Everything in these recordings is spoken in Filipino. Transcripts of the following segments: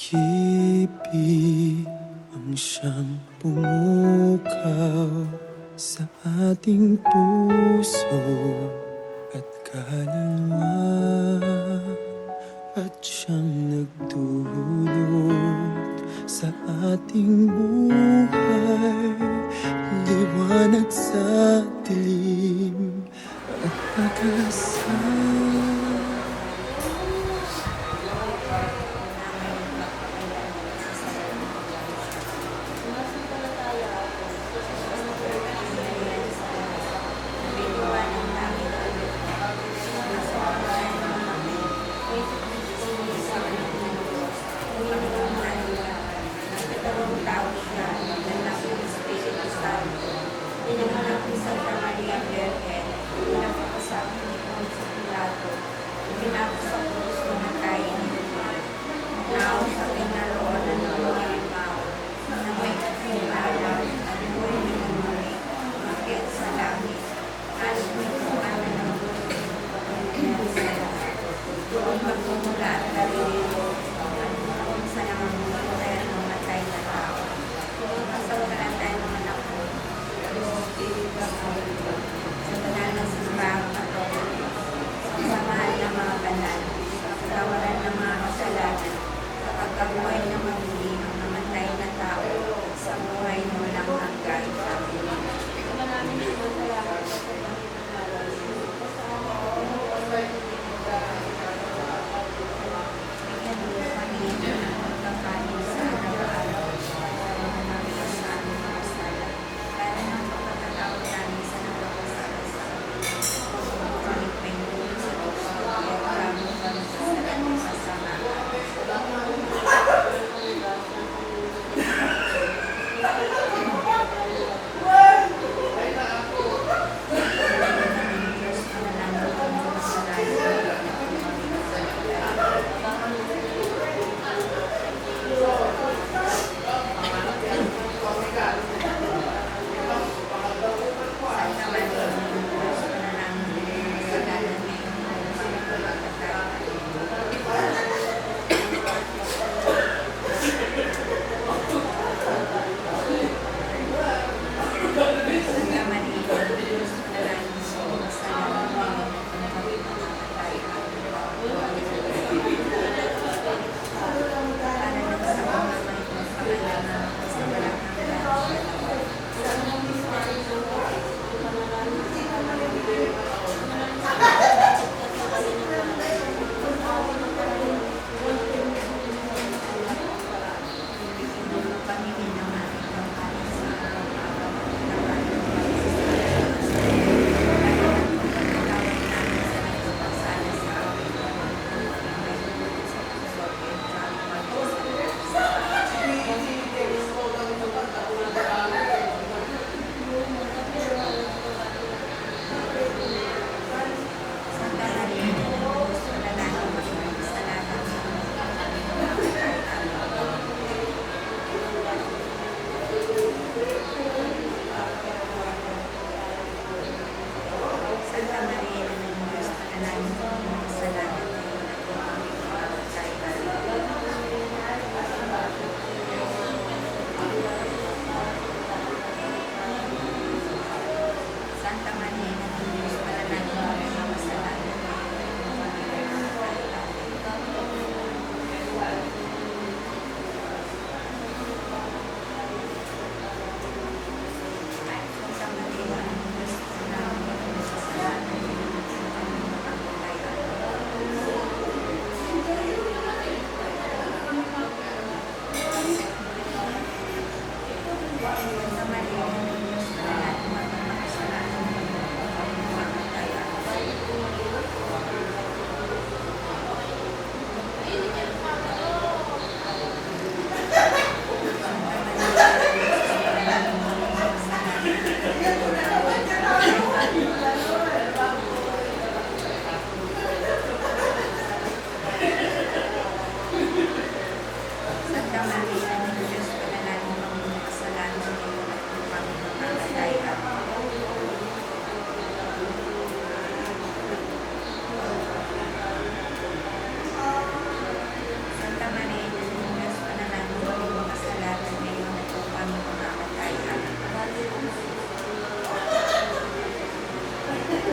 Pag-ibig ang siyang pumukaw sa ating puso at kaluluwa, at siyang nagdulot sa ating buhay, liwanag sa dilim at pag-asa.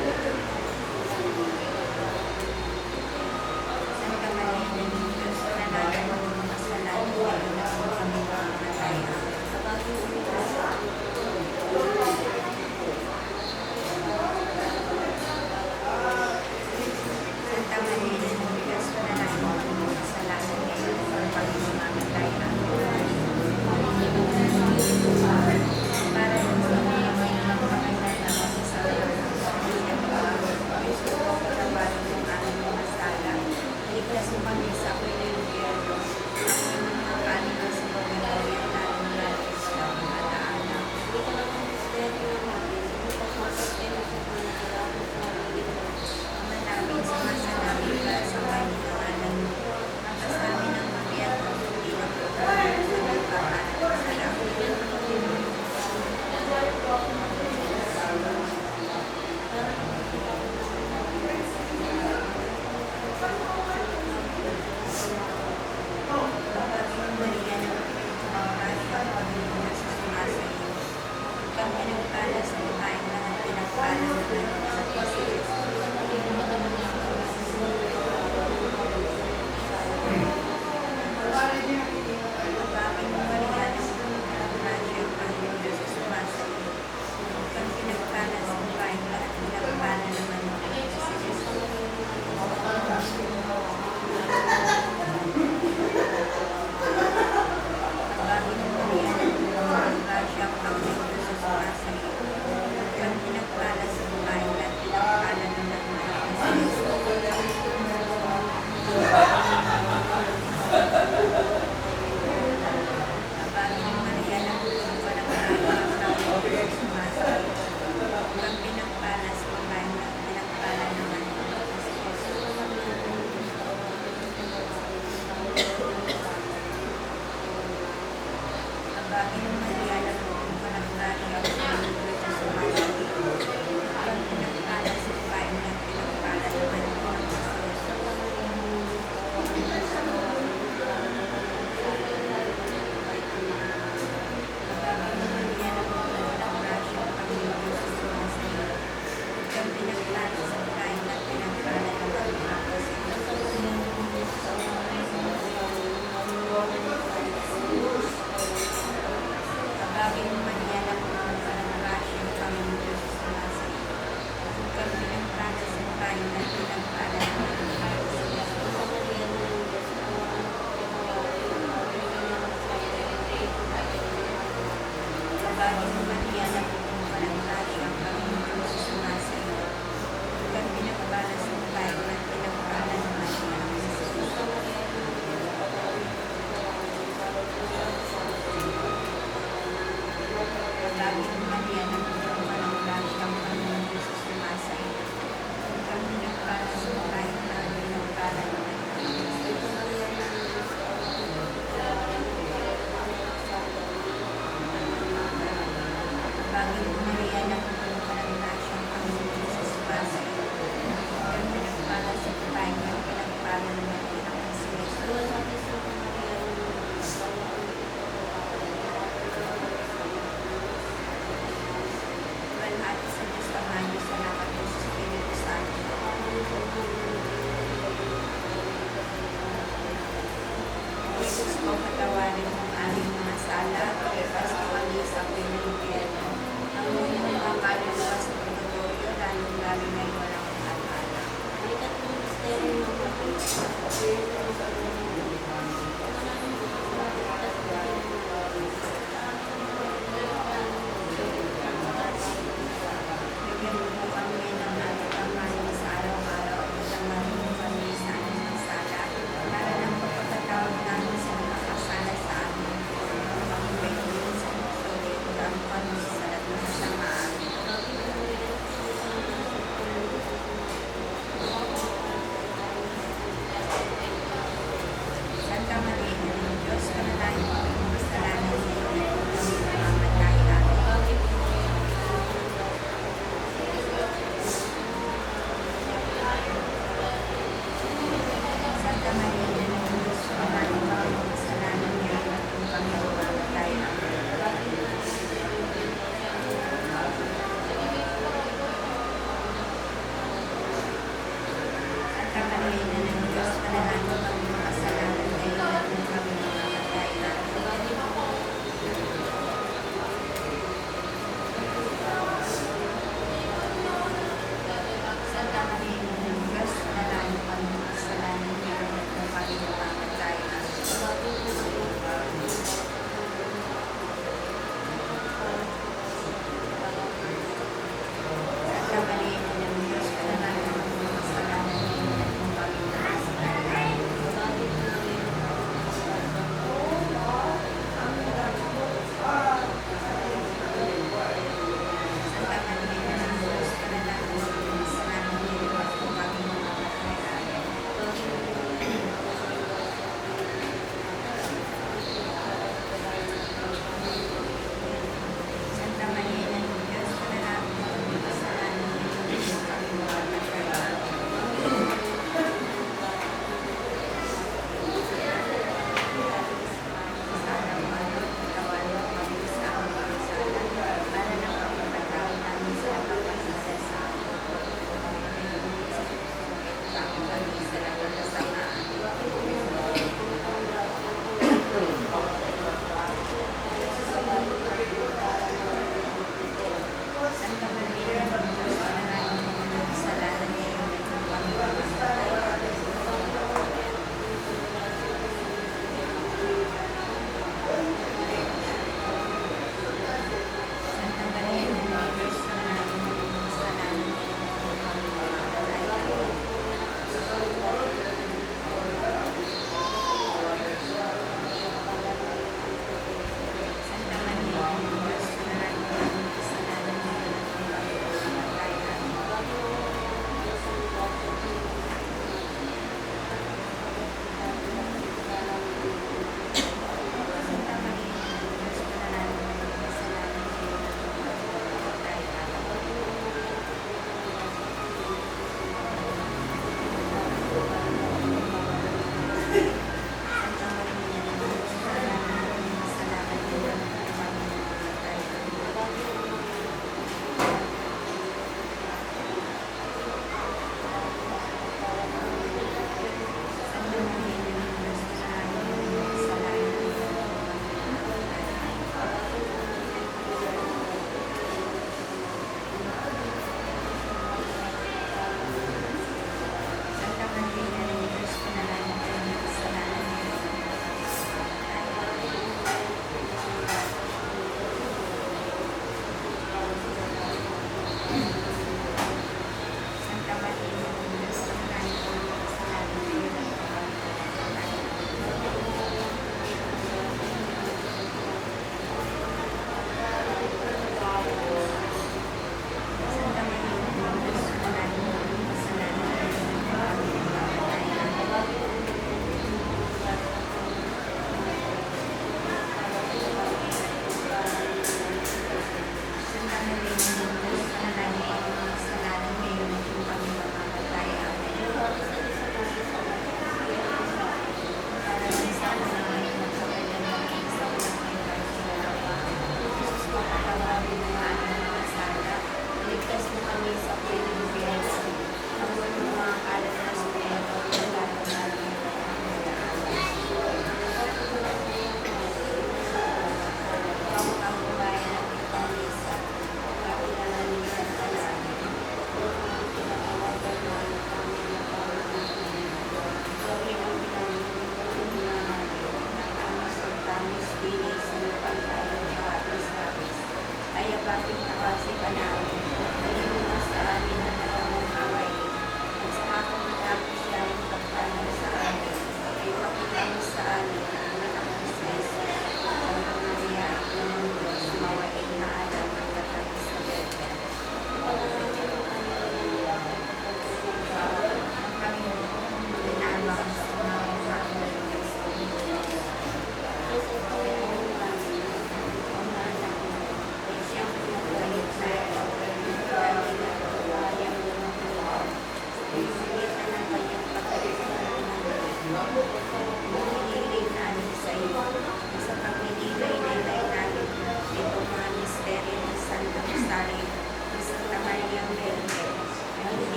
Santa Maria ng Diyos, nananalig ng mga kasalanan ngayon at kung kami mamamatay. Santa Maria ng Diyos, nananalig ng mga kasalanan ngayon at kung kami mamamatay. Para sa mga may pagkakailan na masasalanan ng Diyos ko, patawarin ng aming mga sala. Iligtas mo kami sa apoy ng impyerno. Ang mga kanina sa pagkakailan at lalong sa mga alaala. Ama namin, sumasalamin ka sa kalinangalan mo. Magkasamin ang mabiyat ng hindi ng pagkakailan sa nagpapanalang salamin. Maria ng Panginoon, Panginoon sa sumasayo. Kang pinagpala sa babaeng lahat, pinagpala ng anak sa Jesus. Bakit Maria ng Panginoon, Panginoon sa sumasayo. Kang pinagpala sa babaeng lahat, pinagpala ng anak sa Jesus. Bakit Maria ng Panginoon sa sumasayo. Kang pinagpala sa babaeng lahat, pinagpala ng anak sa Jesus. Bakit Maria ng Panginoon sa sumasayo. Kang pinagpala sa babaeng lahat, pinagpala ng anak sa Jesus. Bakit Maria ng Panginoon sa sumasayo. Kang pinagpala sa babaeng lahat, pinagpala ng anak sa Jesus. Jesus ko, patawarin ang aming mga sala, ipas kami sa pinagpiyerno. Ang muna mga kaluluwa sa purgatorio, lalong-lalo na yung walang alala. Balikat ng misteryo ng bigyan mo po kami ng aming pangmanin sa araw-araw at patawarin mo kami sa aming mga sala, para ng pagpapatawag namin sa mga kasala sa amin. Ang pagkakas sa pagkakas at ang pagkakas ng kasamaan.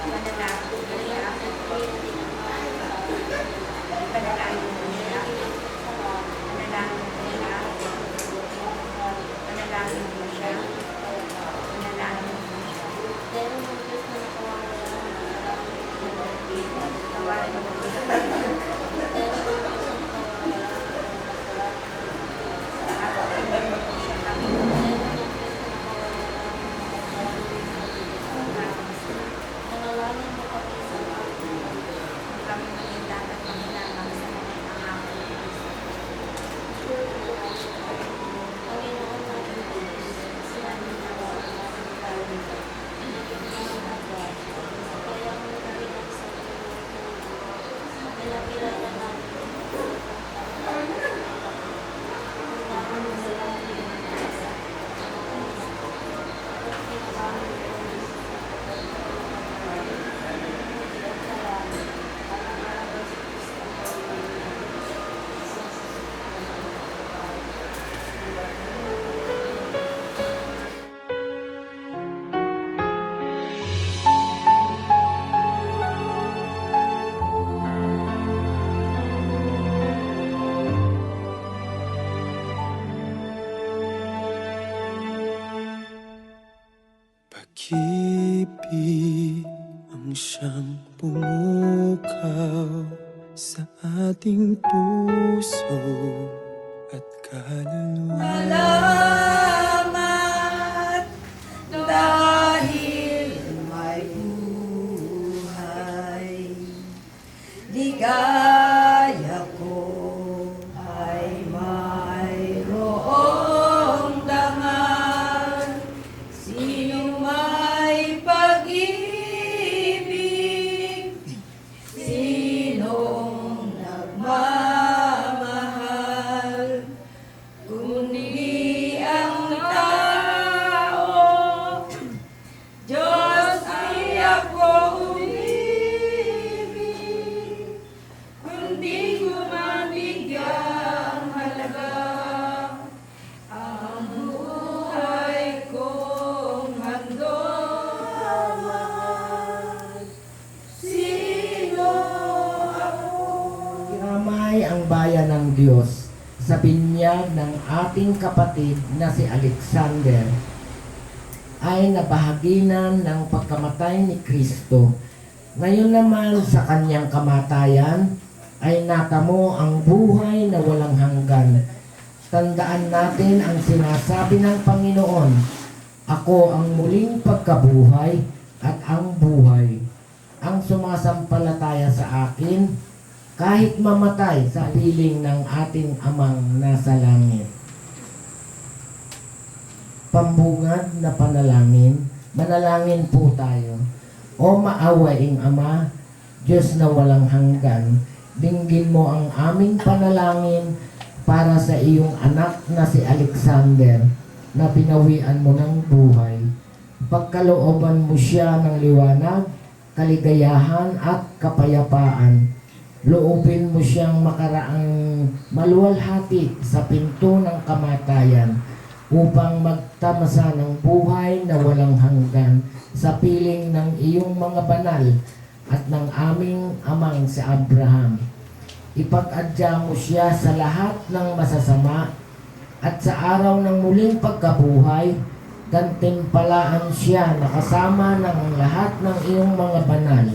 Panalangin nila. Panalangin nila. Panalangin nila. Panalangin mo siya. Panalangin mo siya. Tawarin mo siya. Kami malindan at mahinamang sa mga pangako ni Kristo. Panginoon natin Diyos, sinabi na wala ang tao nito. Kaya mo narinig sa nilakilala namin. Ang sa langit Pag-ibig ang siyang pumukaw sa ating puso at kaluluwa. Salamat dahil may buhay. Ligaya ko ay mayroong dangal. Sino may pag-ibig, sinong nagmamahal, kundi ang tao. Diyos ay ako umibig, kundi ko mabigyang halaga ang buhay kong handog. Sino ako? Kiramay ang bayan ng Diyos sa binyag ng ating kapatid na si Alexander ay nabahaginan ng pagkamatay ni Kristo. Ngayon naman sa kanyang kamatayan ay natamo ang buhay na walang hanggan. Tandaan natin ang sinasabi ng Panginoon, "Ako ang muling pagkabuhay at ang buhay. Ang sumasampalataya sa akin, kahit mamatay sa piling ng ating Amang nasa langit." Pambungad na panalangin, manalangin po tayo. O maawaing Ama, Diyos na walang hanggan, dinggin mo ang aming panalangin para sa iyong anak na si Alexander na pinawian mo ng buhay. Pagkalooban mo siya ng liwanag, kaligayahan at kapayapaan. Loobin mo siyang makaraang maluwalhati sa pinto ng kamatayan upang magtamasa ng buhay na walang hanggan sa piling ng iyong mga banal at ng aming amang si Abraham. Ipag-adya mo siya sa lahat ng masasama at sa araw ng muling pagkabuhay, gantimpalaan siya na kasama ng lahat ng iyong mga banal.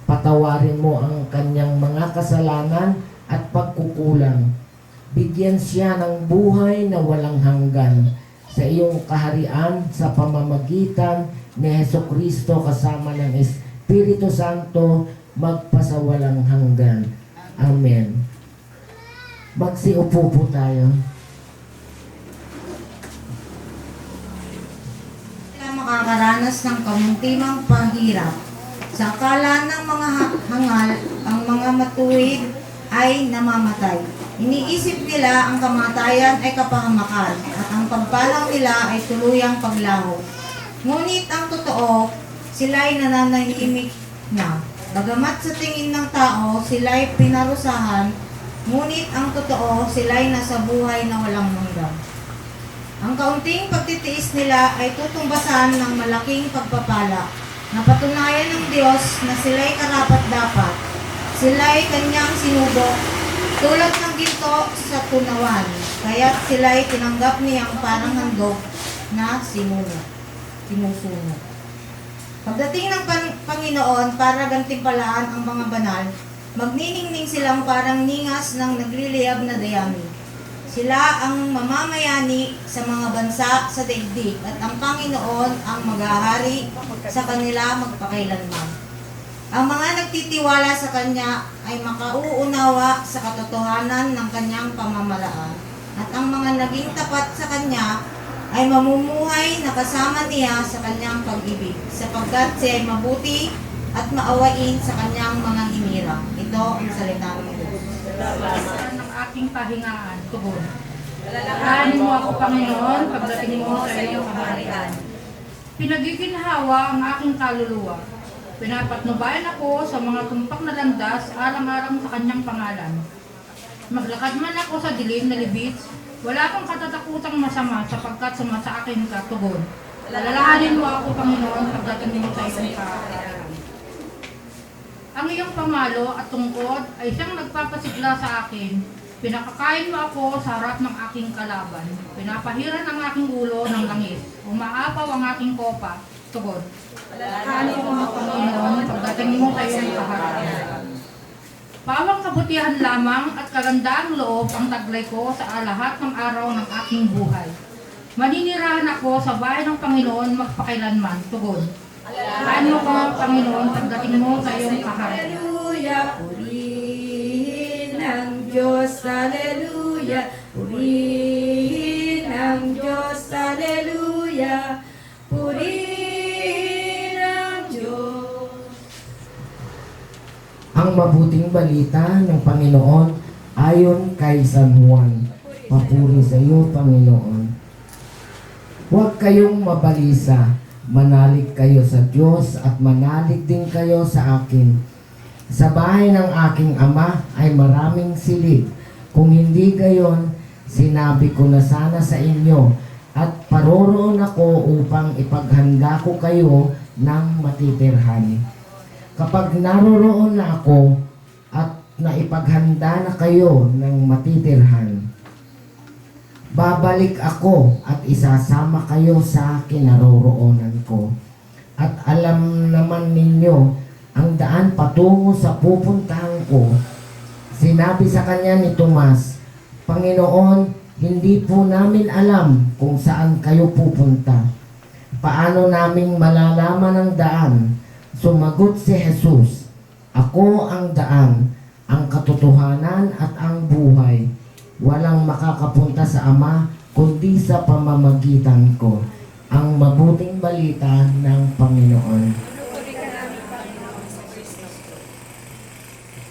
Patawarin mo ang kanyang mga kasalanan at pagkukulang. Bigyan siya ng buhay na walang hanggan sa iyong kaharian sa pamamagitan ni Hesukristo kasama ng Espiritu Santo magpasawalang hanggan. Amen. Magsiupo po tayo. Sila makakaranas ng kamuntimang pahirap. Sa akala ng mga hangal, ang mga matuwid ay namamatay. Iniisip nila ang kamatayan ay kapahamakan at ang pagpalang nila ay tuluyang paglaho. Ngunit ang totoo, sila'y nananahimik na. Bagamat sa tingin ng tao, sila'y pinarusahan, ngunit ang totoo, sila'y nasa buhay na walang hanggan. Ang kaunting pagtitiis nila ay tutumbasan ng malaking pagpapala. Napatunayan ng Diyos na sila'y karapat-dapat. Sila'y kanyang sinubok tulad ng ginto sa tunawan. Kaya't sila'y tinanggap niyang parang handog na sinusunog. Pagdating ng Panginoon para gantimpalaan ang mga banal, magniningning silang parang ningas ng nagliliyab na dayami. Sila ang mamamayani sa mga bansa sa daigdig at ang Panginoon ang maghahari sa kanila magpakailanman. Ang mga nagtitiwala sa Kanya ay makauunawa sa katotohanan ng Kanyang pamamaraan at ang mga naging tapat sa Kanya ay mamumuhay na kasama niya sa Kanyang pag-ibig sapagkat siya ay mabuti at maawain sa Kanyang mga hinirang. Ito ang salita ng Diyos. Ng aking pahingaan, tugon. Alalahanin mo ako, Panginoon, pagdating mo sa iyong kaharian. Pinagiginhawa ang aking kaluluwa. Pinapatnubayan ako sa mga tumpak na landas alang-alang sa kanyang pangalan. Maglakad man ako sa dilim na libits, wala akong katatakutang masama sapagkat sumasa akin ka, tugon. Alalahanin mo ako, Panginoon, pagdating mo sa iyong kaharian. Ang iyong pamalo at tungkod ay siyang nagpapasigla sa akin. Pinakakain mo ako sa harap ng aking kalaban. Pinapahiran ang aking ulo ng langis. Umaapaw ang aking kopa. Tugon. Alalahanin mo ako, Panginoon, pagdating mo sa iyong kaharian. Pawang kabutihan lamang at kagandaang loob ang taglay ko sa lahat ng araw ng aking buhay. Maninirahan ako sa bahay ng Panginoon magpakailanman. Tugon. Alalahanin mo ko, Panginoon, pagdating mo sa iyong kaharian. Hallelujah, purihin ang Diyos, hallelujah, purihin ang Diyos, hallelujah, purihin ang Diyos. Ang mabuting balita ng Panginoon ayon kay San Juan. Papuri sa iyo, Panginoon. Huwag kayong mabalisa. Manalig kayo sa Diyos at manalig din kayo sa akin. Sa bahay ng aking ama ay maraming silid. Kung hindi gayon, sinabi ko na sana sa inyo at paroroon ako upang ipaghanda ko kayo ng matitirhan. Kapag naroroon na ako at naipaghanda na kayo ng matitirhan, babalik ako at isasama kayo sa kinaroroonan ko. At alam naman ninyo ang daan patungo sa pupuntahan ko. Sinabi sa kanya ni Tomas, Panginoon, hindi po namin alam kung saan kayo pupunta. Paano naming malalaman ang daan? Sumagot si Jesus, Ako ang daan, ang katotohanan at ang buhay. Walang makakapunta sa Ama kundi sa pamamagitan ko. Ang mabuting balita ng Panginoon.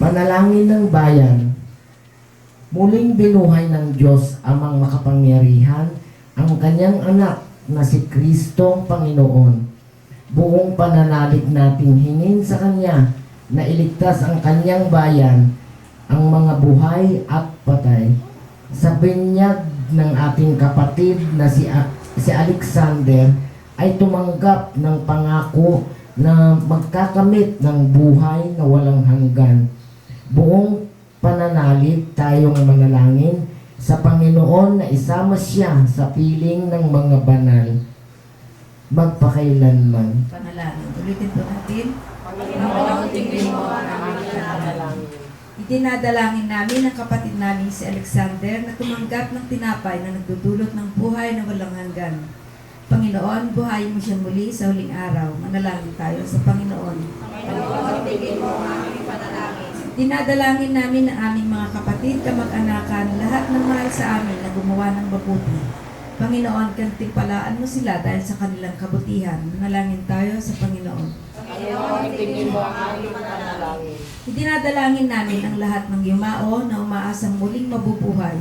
Panalangin ng bayan. Muling binuhay ng Diyos amang makapangyarihan ang kanyang anak na si Kristong Panginoon. Buong pananalig nating hingin sa Kanya na iligtas ang kanyang bayan, ang mga buhay at patay. Sa binyag ng ating kapatid na si Alexander ay tumanggap ng pangako na magkakamit ng buhay na walang hanggan. Buong pananalig tayong manalangin sa Panginoon na isama siya sa piling ng mga banal magpakailanman. Panalangin. Ulitin po natin. Panginoon, tingin mo ang aming panalangin. Idinadalangin namin ang kapatid namin si Alexander na tumanggap ng tinapay na nagdudulot ng buhay na walang hanggan. Panginoon, buhayin mo siya muli sa huling araw. Manalangin tayo sa Panginoon. Panginoon, tingin mo ang aming panalangin. Dinadalangin namin ang aming mga kapatid, kamag-anakan, lahat ng mahal sa amin na gumawa ng mabuti. Panginoon, kantimpalaan mo sila dahil sa kanilang kabutihan. Manalangin tayo sa Panginoon. Panginoon, tingin mo ang aming panalangin. Idinadalangin namin ang lahat ng yumao na umaasang muling mabubuhay.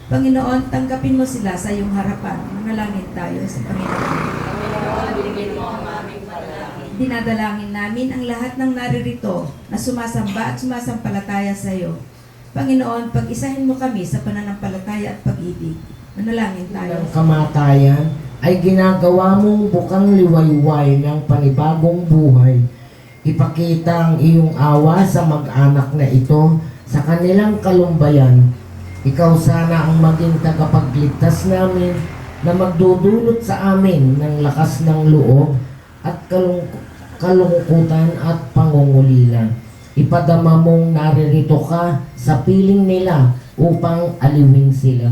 Panginoon, tanggapin mo sila sa iyong harapan. Manalangin tayo sa Panginoon. Panginoon, tingin mo ang aming panalangin. Dinadalangin namin ang lahat ng naririto na sumasamba at sumasampalataya sa iyo. Panginoon, pag-isahin mo kami sa pananampalataya at pag-ibig. Manalangin tayo. Ng kamatayan ay ginagawa mong bukang liwayway ng panibagong buhay. Ipakita ang iyong awa sa mag-anak na ito sa kanilang kalumbayan. Ikaw sana ang maging tagapagligtas namin na magdudulot sa amin ng lakas ng loob at kalungkutan at pangungulila. Ipadama mong naririto ka sa piling nila upang aliwin sila.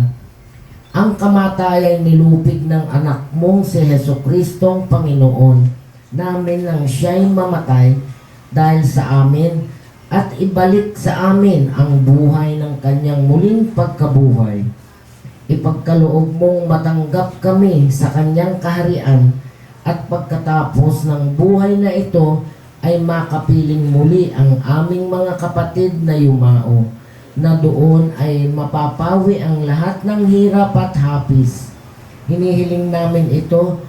Ang kamatayan nilupig ng anak mong si Hesukristo ang Panginoon namin nang siya'y mamatay dahil sa amin at ibalik sa amin ang buhay ng kanyang muling pagkabuhay. Ipagkaloob mong matanggap kami sa kanyang kaharian at pagkatapos ng buhay na ito ay makapiling muli ang aming mga kapatid na yumao, na doon ay mapapawi ang lahat ng hirap at hapis. Hinihiling namin ito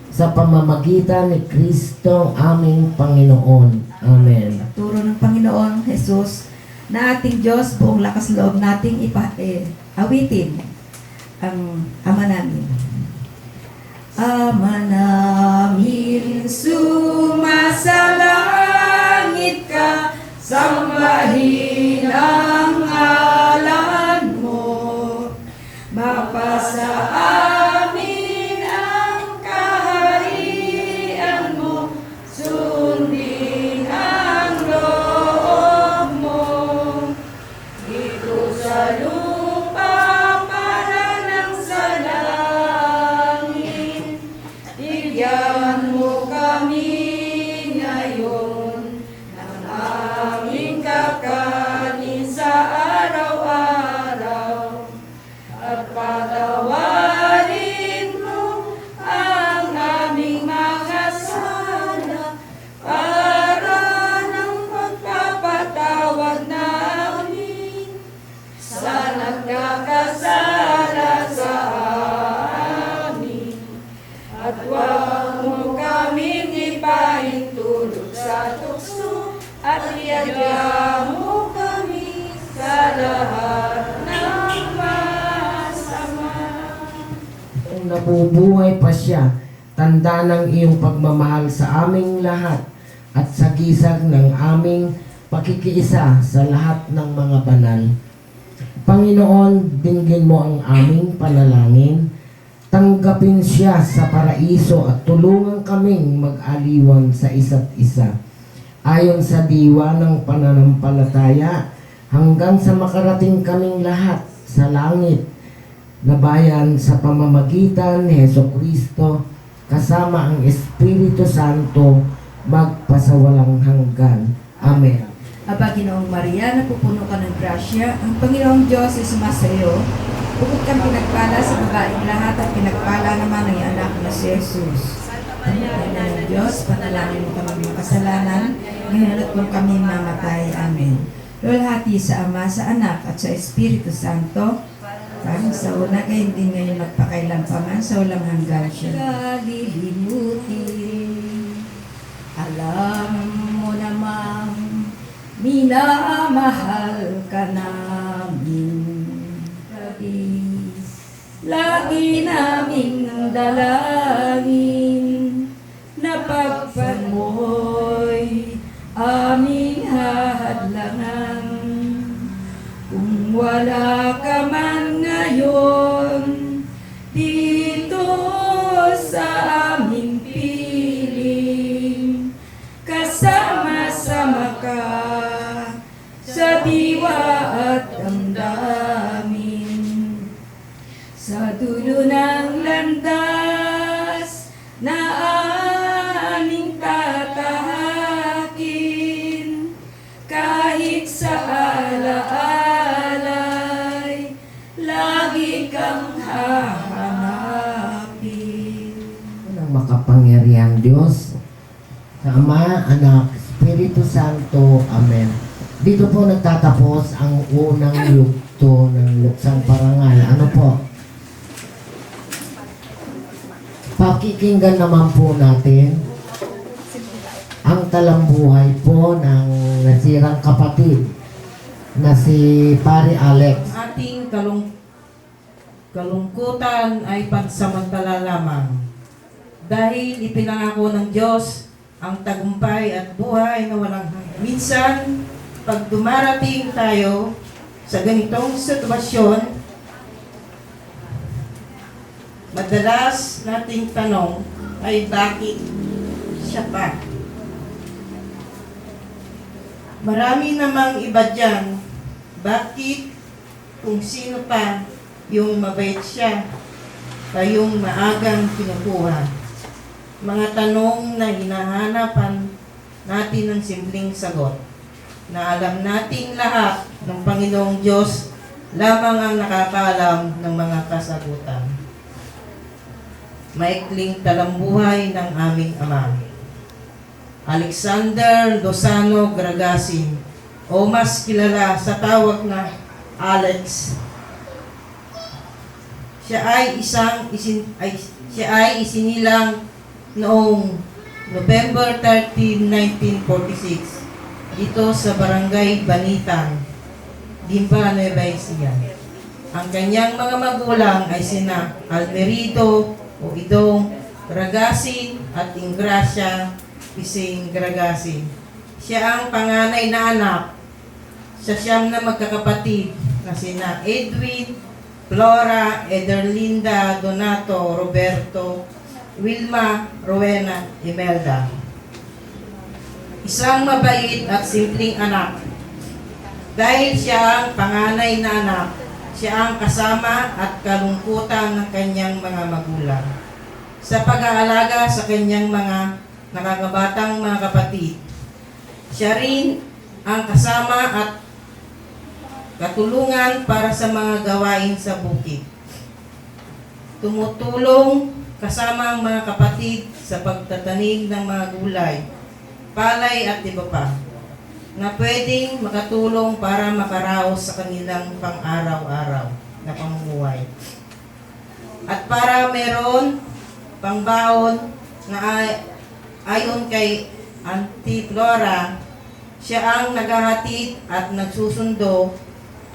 sa pamamagitan ni Kristo aming Panginoon. Amen. Turo ng Panginoon Jesus na ating Diyos, buong lakas loob nating awitin ang Ama namin. Ama namin, sumasalangit ka, sambahin ang ngalan mo. Mapasa amin ang kaharian mo, sundin ang loob mo. Dito sa lupa para ng sa langit, bigyan mo kami ngayon ng aming kakanin sa araw-araw, at patawarin mo ang aming mga sala para ng pagpapatawad namin sa nagkakasala sa amin. At huwag mo kaming ipahintulot sa tukso, at iadya mo kami sa lahat ng masama. Kung nabubuhay pa siya, tanda ng iyong pagmamahal sa aming lahat at sa gisag ng aming pakikiisa sa lahat ng mga banal. Panginoon, dinggin mo ang aming panalangin. Tanggapin siya sa paraiso at tulungan kaming mag-aliwan sa isa't isa. Ayon sa diwa ng pananampalataya, hanggang sa makarating kaming lahat sa langit na bayan sa pamamagitan ni Hesukristo kasama ang Espiritu Santo magpasawalang hanggan. Amen. Aba, Ginoong Maria, napupuno ka ng grasya, ang Panginoong Diyos ay sumasa iyo. Bukod kang pinagpala sa babaeng lahat at pinagpala naman ang iyong anak na si Jesus. Ang Ina ng Diyos, panalangin mo kami mga kasalanan, ngayon at kung kami mamatay. Amen. Lulhati sa Ama, sa Anak, at sa Espiritu Santo, parang sa una kayo hindi ngayon magpakailanpaman sa walang hanggan siya. Kalilimutin, alam mo namang minamahal ka namin. Lagi naming dalangin na pagpan mo'y aming hadlangan. Kung wala ka man ngayon dito sa aming piling, kasama-sama ka sa diwa at damdamin. Sa dulo ng landas na aming tatahakin, kahit sa alaalay, lagi kang hahanapin. Ng makapangyarihang Diyos, sa Ama, Anak, Espiritu Santo. Amen. Dito po nagtatapos ang unang yugto ng Luksang Parangal. Ano po? Pakikinggan naman po natin ang talambuhay po ng nasirang kapatid na si Pare Alex. Ating kalungkutan ay pansamantala lamang. Dahil ipinangako ng Diyos ang tagumpay at buhay na walang hanggan. Minsan, pag dumarating tayo sa ganitong sitwasyon, madalas nating tanong ay bakit siya pa? Marami namang iba dyan. Bakit kung sino pa yung mabait siya, kayong maagang kinukuha? Mga tanong na hinahanapan natin ng simpleng sagot, na alam nating lahat ng Panginoong Diyos lamang ang nakakaalam ng mga kasagutan. Maikling talambuhay ng aming Ama. Alexander Lozano Gragasin, o mas kilala sa tawag na Alex. Siya ay isinilang noong November 13, 1946 dito sa Barangay Banitan, Gimba, Nueva Ecija. Ang kanyang mga magulang ay sina Almerido o Idong Gragasin at Ingracia Pising Gragasin. Siya ang panganay na anak sa siyam na magkakapatid na sina Edwin, Flora, Ederlinda, Donato, Roberto, Wilma, Rowena, Imelda. Isang mabait at simpleng anak. Dahil siya ang panganay na anak, siya ang kasama at kalungkutan ng kanyang mga magulang. Sa pag-aalaga sa kanyang mga nakakabatang mga kapatid, siya rin ang kasama at katulungan para sa mga gawain sa bukid. Tumutulong kasama ang mga kapatid sa pagtatanim ng mga gulay, palay at iba pa, na pwedeng makatulong para makaraos sa kanilang pang-araw-araw na pamumuhay. At para meron pangbaon na ayon kay Auntie Flora, siya ang naghahatid at nagsusundo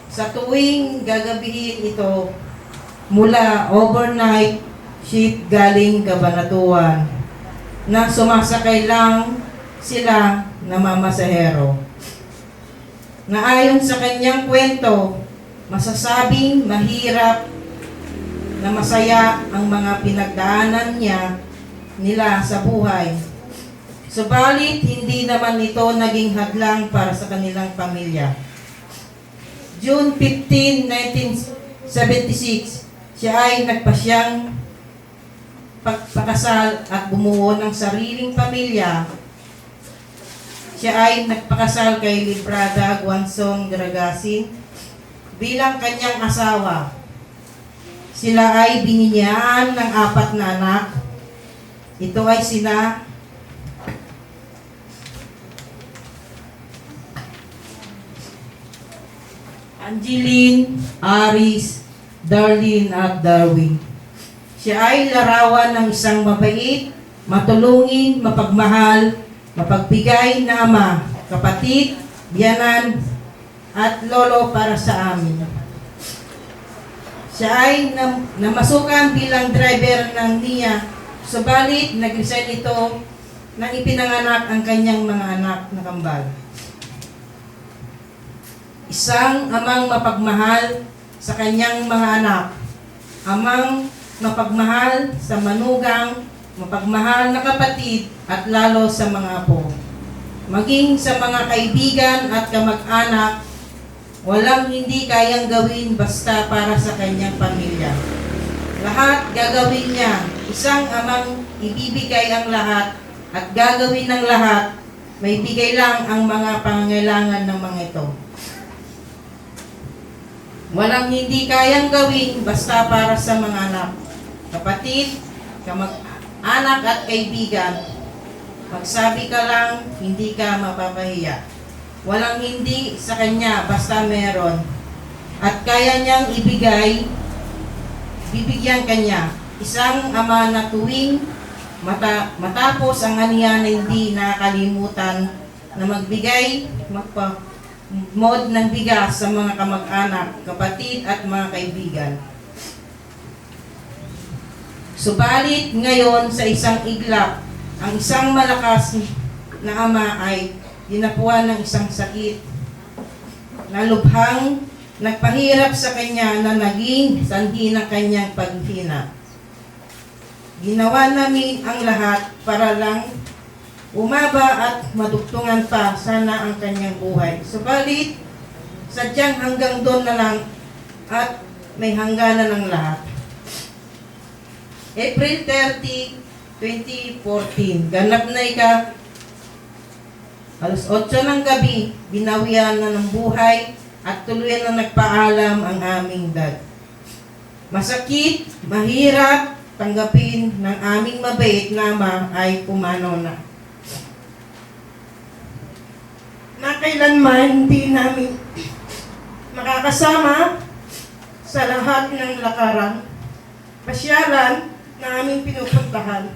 sa tuwing gagabihin ito mula overnight ship galing Cabanatuan, na sumasakay lang sila na mamasahero. Na ayon sa kanyang kwento, masasabing mahirap na masaya ang mga pinagdaanan nila sa buhay. Subalit, hindi naman ito naging hadlang para sa kanilang pamilya. June 15, 1976, siya ay nagpasyang pagpakasal at bumuo ng sariling pamilya. Siya ay nagpakasal kay Librada Guanzon Gragasin bilang kanyang asawa. Sila ay binigyan ng 4 na anak. Ito ay sina Angeline, Aris, Darlene at Darwin. Siya ay larawan ng isang mabait, matulungin, mapagmahal, mapagbigay na ama, kapatid, biyanan, at lolo para sa amin. Siya ay namasukan bilang driver ng NIA, subalit nag-resign ito nang ipinanganak ang kanyang mga anak na kambal. Isang amang mapagmahal sa kanyang mga anak, amang mapagmahal sa manugang, mapagmahal na kapatid at lalo sa mga apo. Maging sa mga kaibigan at kamag-anak, walang hindi kayang gawin basta para sa kanyang pamilya. Lahat gagawin niya. Isang amang ibibigay ang lahat at gagawin ng lahat. May bigay lang ang mga pangangailangan ng mga ito. Walang hindi kayang gawin basta para sa mga anak, kapatid, kamag-anak at kaibigan. Magsabi ka lang, hindi ka mapapahiya. Walang hindi sa kanya basta meron. At kaya niyang bibigyan kanya. Isang ama na tuwing matapos ang aniya na hindi nakalimutan na magbigay, magpamod ng bigas sa mga kamag-anak, kapatid at mga kaibigan. Subalit ngayon sa isang iglap, ang isang malakas na ama ay dinapuan ng isang sakit na lubhang nagpahirap sa kanya na naging sanhi ng kanyang paghina. Ginawa namin ang lahat para lang umaba at madugtungan pa sana ang kanyang buhay. Subalit, sadyang hanggang doon na lang at may hangganan ng lahat. April 30, 2014, ganap na alas 8 ng gabi, binawian na ng buhay at tuluyan na nagpaalam ang aming dad. Masakit, mahirap, tanggapin ng aming mabait na ama ay pumanaw na. Na kailanman hindi namin makakasama sa lahat ng lakaran, pasyalan na aming pinupuntahan.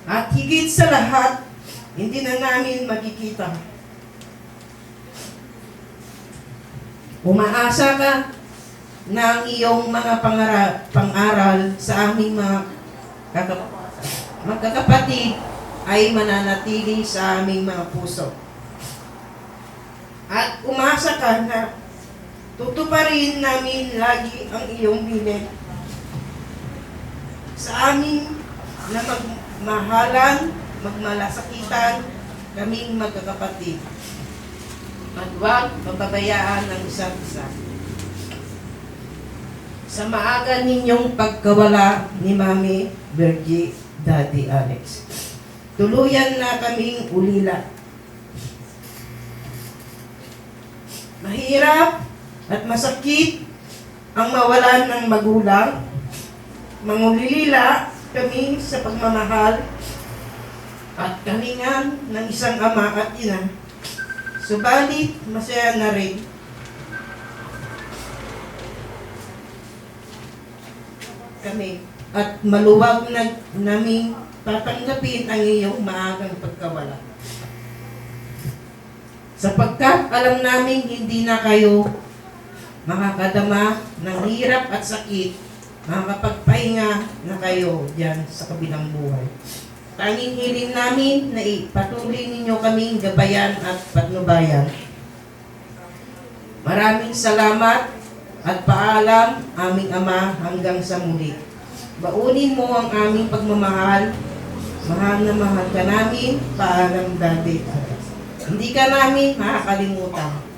At higit sa lahat, hindi na namin magkikita. Umaasa ka na ang iyong mga pang-aral sa aming mga magkakapatid ay mananatili sa aming mga puso. At umasa ka na tutuparin namin lagi ang iyong bilin sa amin na magmahalan, magmalasakitan kaming magkakapatid. At huwag pababayaan ng isa't isa. Sa maaga ninyong pagkawala ni Mami Virgie, Daddy Alex, tuluyan na kaming ulila. Mahirap at masakit ang mawalan ng magulang. Mangulilila kami sa pagmamahal at kalingan ng isang ama at ina. Subalit, masaya na rin. Kami at maluwag na naming tatanggapin ang iyong maagang pagkawala. Sapagkat alam namin hindi na kayo makakadama ng hirap at sakit, makakapagpahinga na kayo diyan sa kabilang buhay. Tanging hiling namin na ipatuloy ninyo kaming gabayan at patnubayan. Maraming salamat at paalam, aming Ama, hanggang sa muli. Baunin mo ang aming pagmamahal. Mahal na mahal ka namin. Paalam, Daddy. Hindi ka namin makakalimutan.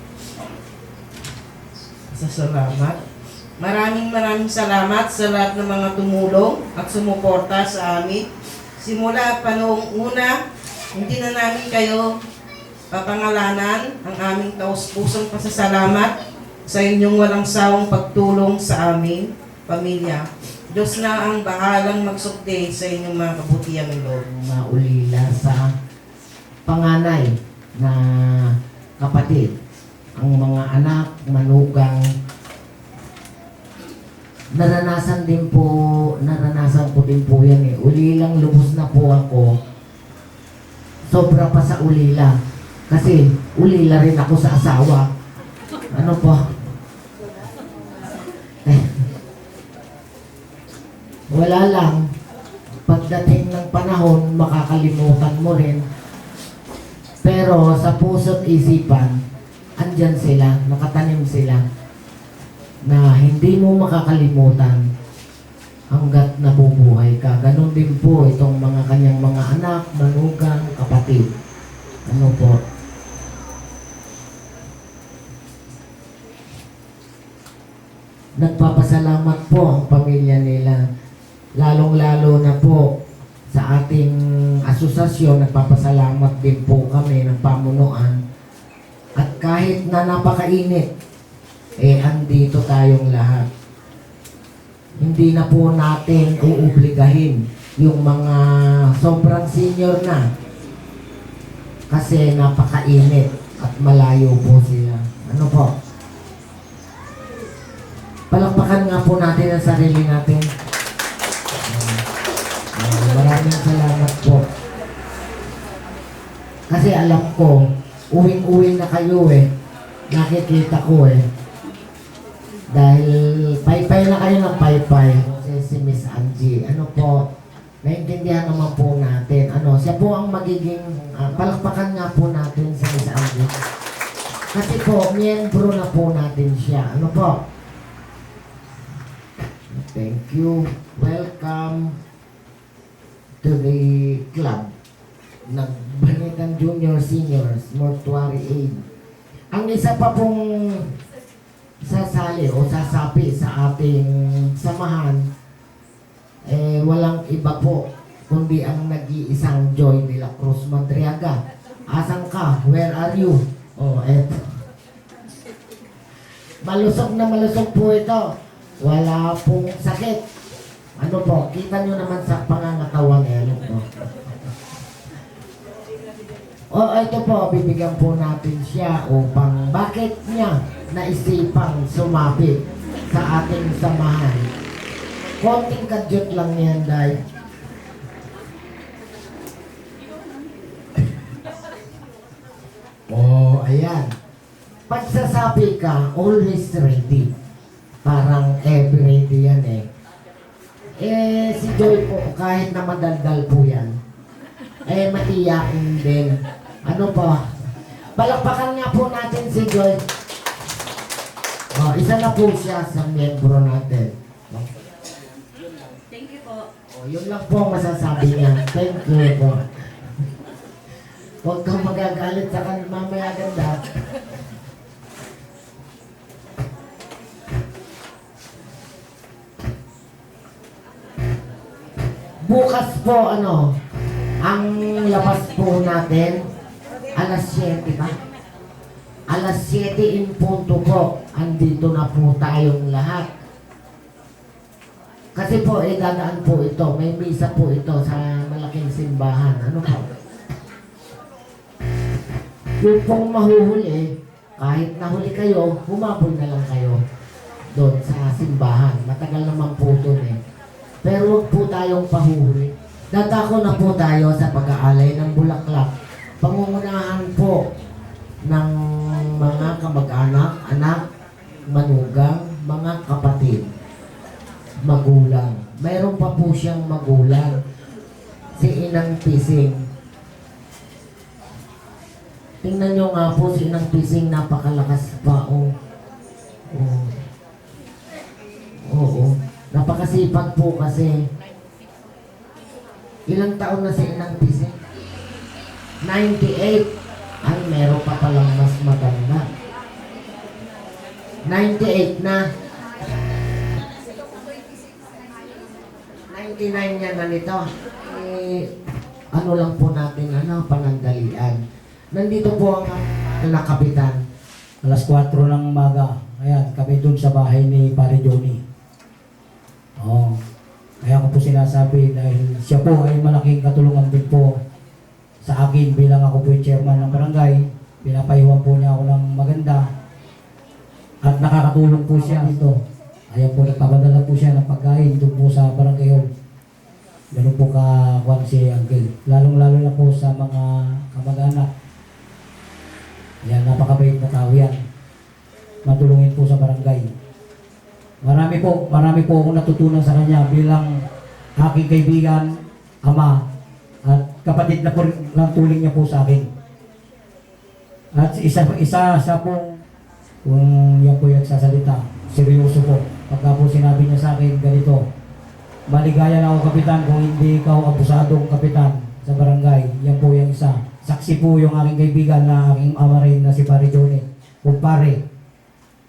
Salamat. Maraming salamat sa lahat ng mga tumulong at sumuporta sa amin. Simula pa noong una, hindi na namin kayo papangalanan. Ang aming taus-pusong pasasalamat sa inyong walang sawang pagtulong sa amin, pamilya. Diyos na ang bahalang magsukli sa inyong mga kabutihan ng loob. Maulila sa panganay na kapatid. Ang mga anak, manugang, naranasan ko din po yan eh. Ulilang lubos na po ako. Sobra pa sa ulila. Kasi ulila rin ako sa asawa. Ano po? Wala lang. Pagdating ng panahon, makakalimutan mo rin. Pero sa puso't isipan, andyan sila, nakatanim sila, na hindi mo makakalimutan hanggat nabubuhay ka. Ganon din po itong mga kanyang mga anak, manugang, kapatid. Ano po? Nagpapasalamat po ang pamilya nila. Lalong-lalo na po sa ating asosasyon, nagpapasalamat din po kami ng pamunuan. At kahit na napakainit, andito tayong lahat. Hindi na po natin uubligahin yung mga sobrang senior na. Kasi napakainit at malayo po sila. Ano po? Palakpakan nga po natin ang sarili natin. Maraming salamat po. Kasi alam ko, uwing-uwi na kayo eh. Nakikita ko eh. Dahil paypay na kayo ng paypay, si Miss Angie. Ano po, naiintindihan naman po natin. Ano, siya po ang magiging, palakpakan nga po natin si Miss Angie. Kasi po, miyembro na po natin siya. Ano po? Thank you. Welcome to the club ng Banitan Junior Seniors Mortuary Aid. Ang isa pa pong sasali o sasapi sa ating samahan, walang iba po kundi ang nag-iisang Joy de la Cruz Madriaga. Asan ka? Where are you? Oh, eto. Malusog na malusog po ito. Wala pong sakit. Ano po, kita nyo naman sa pangangatawan ano po. O ito po, bibigyan po natin siya upang bakit niya naisipang sumapit sa ating samahan. Konting kadyot lang yan, Day. Oh, ayan. Pagsasabi ka, always ready. Parang every ready yan eh. Si Joy po, kahit na madaldal po yan, matiyakin din. Ano po? Palakpakan nga po natin si Joy. Oh, isa na po siya sa miyembro natin. Thank you po. Oh, yun lang po ang masasabi niya. Thank you po. Huwag kang magagalit sa kanil mamaya ganda. Bukas po ang labas po natin, alas 7 ba? Alas 7 in punto po, andito na po tayong lahat. Kasi po, dadaan po ito, may misa po ito sa malaking simbahan. Ano po? Yung pong mahuhuli, kahit nahuli kayo, humabol na lang kayo doon sa simbahan. Matagal naman po doon eh. Pero huwag po tayong pahuhuli. Dadako na po tayo sa pag-aalay ng bulaklak. Pangungunahan po ng mga kamag-anak, anak, manugang, mga kapatid, magulang. Mayroon pa po siyang magulang, si Inang Pising. Tingnan nyo nga po si Inang Pising, napakalakas pa. Oo. Napakasipag po kasi. Ilang taon na si Inang Pising? 98. Ay, meron pa palang mas maganda. 98 na. 99 yan na nito. Ano lang po natin, panandalian. Nandito po ang kapitan. Alas 4 ng umaga. Ayan, kami dun sa bahay ni Pare Johnny. Oo. Kaya ko po sinasabi dahil siya po ay malaking katulungan din po sa akin bilang ako po yung chairman ng barangay. Pinapayuhan po niya ako ng maganda at nakakatulong po siya dito. Ayan po, nagpapadala po siya ng pagkain doon po sa barangay hall. Ganun po ka-kwan si Uncle. Lalong-lalo na po sa mga kamag-anak. Ayan, napakabait na tao yan. Matulungin po sa barangay. Marami po akong natutunan sa kanya bilang aking kaibigan, ama, at kapatid na po lang tuling niya po sa akin. At isa sa po, kung yan po yung sasalita, seryoso po. Pagka po sinabi niya sa akin ganito, maligaya na ako kapitan kung hindi ikaw abusadong kapitan sa barangay. Yan po yung isa. Saksi po yung aking kaibigan na aking ama rin na si Pare Johnny. Kumpare.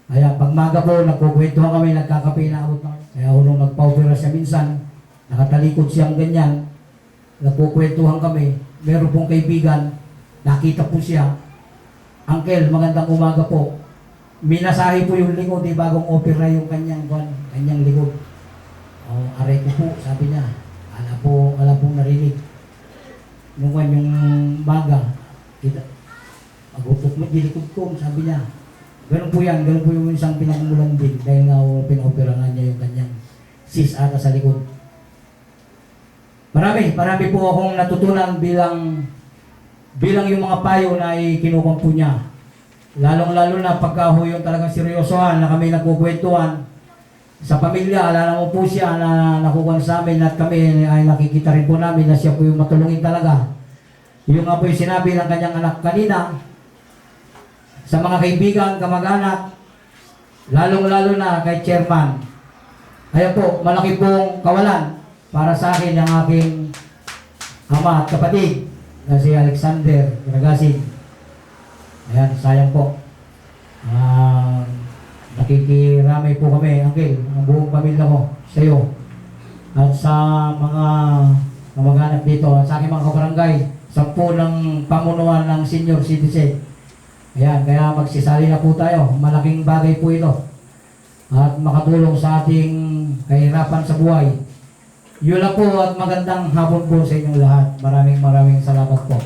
Kaya pagmaga po, nagkukwentuhan kami, nagkakape na abot na. Kaya nung nagpa-opera siya minsan, nakatalikod siyang ganyan, nagkukwentuhan kami, meron pong kaibigan, nakita po siya, Uncle, magandang umaga po. Minasahe po yung likod, bagong opera yung kanyang likod. Aray ko po, sabi niya, wala pong narinig. Nung yung maga, kita, pag-utok mo, gilikod ko, sabi niya, ganun po yung isang pinagmulan din dahil nga pinaopera nga niya yung kanyang sis ata sa likod. Marami po akong natutunan bilang yung mga payo na kinukuha po niya. Lalong-lalo na pagka ho yung talagang seryosohan na kami nagkukwentuhan sa pamilya, alala mo po siya na nakukuha sa amin at kami ay nakikita rin po namin na siya po yung matulungin talaga. Yung nga po yung sinabi ng kanyang anak kanina, sa mga kaibigan, kamag-anak, lalong-lalo na kay chairman. Kaya po, malaki pong kawalan para sa akin ang aking ama at kapatid na si Alexander Gragasin. Ayan, sayang po. Nakikiramay po kami, Uncle, ang buong pamilya ko sa iyo. At sa mga kamag-anak dito, at sa aking mga kabarangay, sa po ng pamunuan ng senior citizen. Ayan, kaya magsisali na po tayo. Malaking bagay po ito. At makatulong sa ating kahirapan sa buhay. Yun lang po at magandang hapon po sa inyong lahat. Maraming salamat po.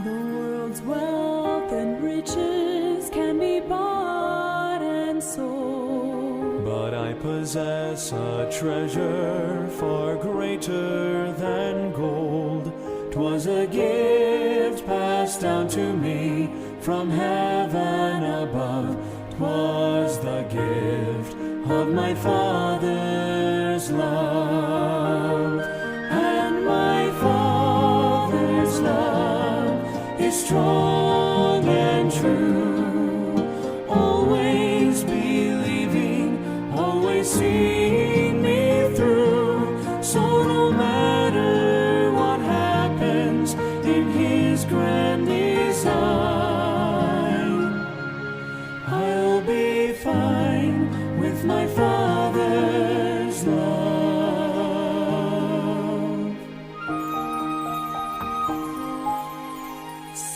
The world's wealth and riches can be bought and sold, But I possess a treasure far greater than gold. 'Twas a gift passed down to me from heaven above. 'Twas the gift of my Father's love. And my Father's love is strong and true, always believing, always seeing me through. So no matter what happens in His grand design, I'll be fine with my Father's love.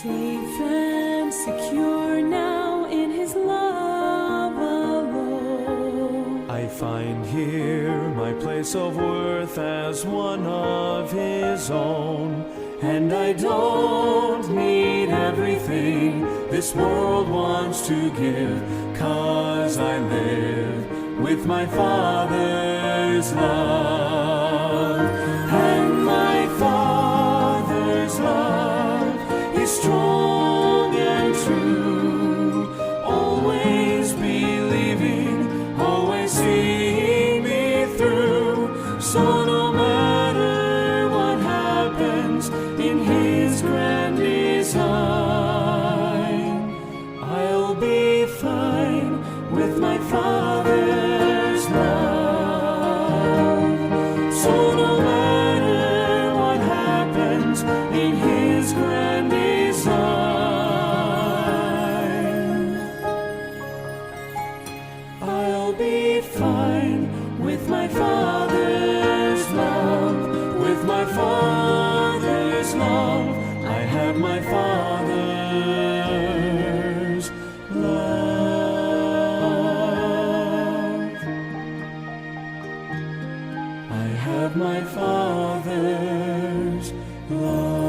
safe and secure now in His love alone. I find here my place of worth as one of His own. And I don't need everything this world wants to give, 'cause I live with my Father's love. And my Father's love is strong and true, always believing, always seeing me through. So no matter what happens in His grand design, I'll be fine with my Father's love. So no matter what happens in His grand design, I'll be fine with my Father's love. With my Father's love, I have my Father's love. I have my Father's love.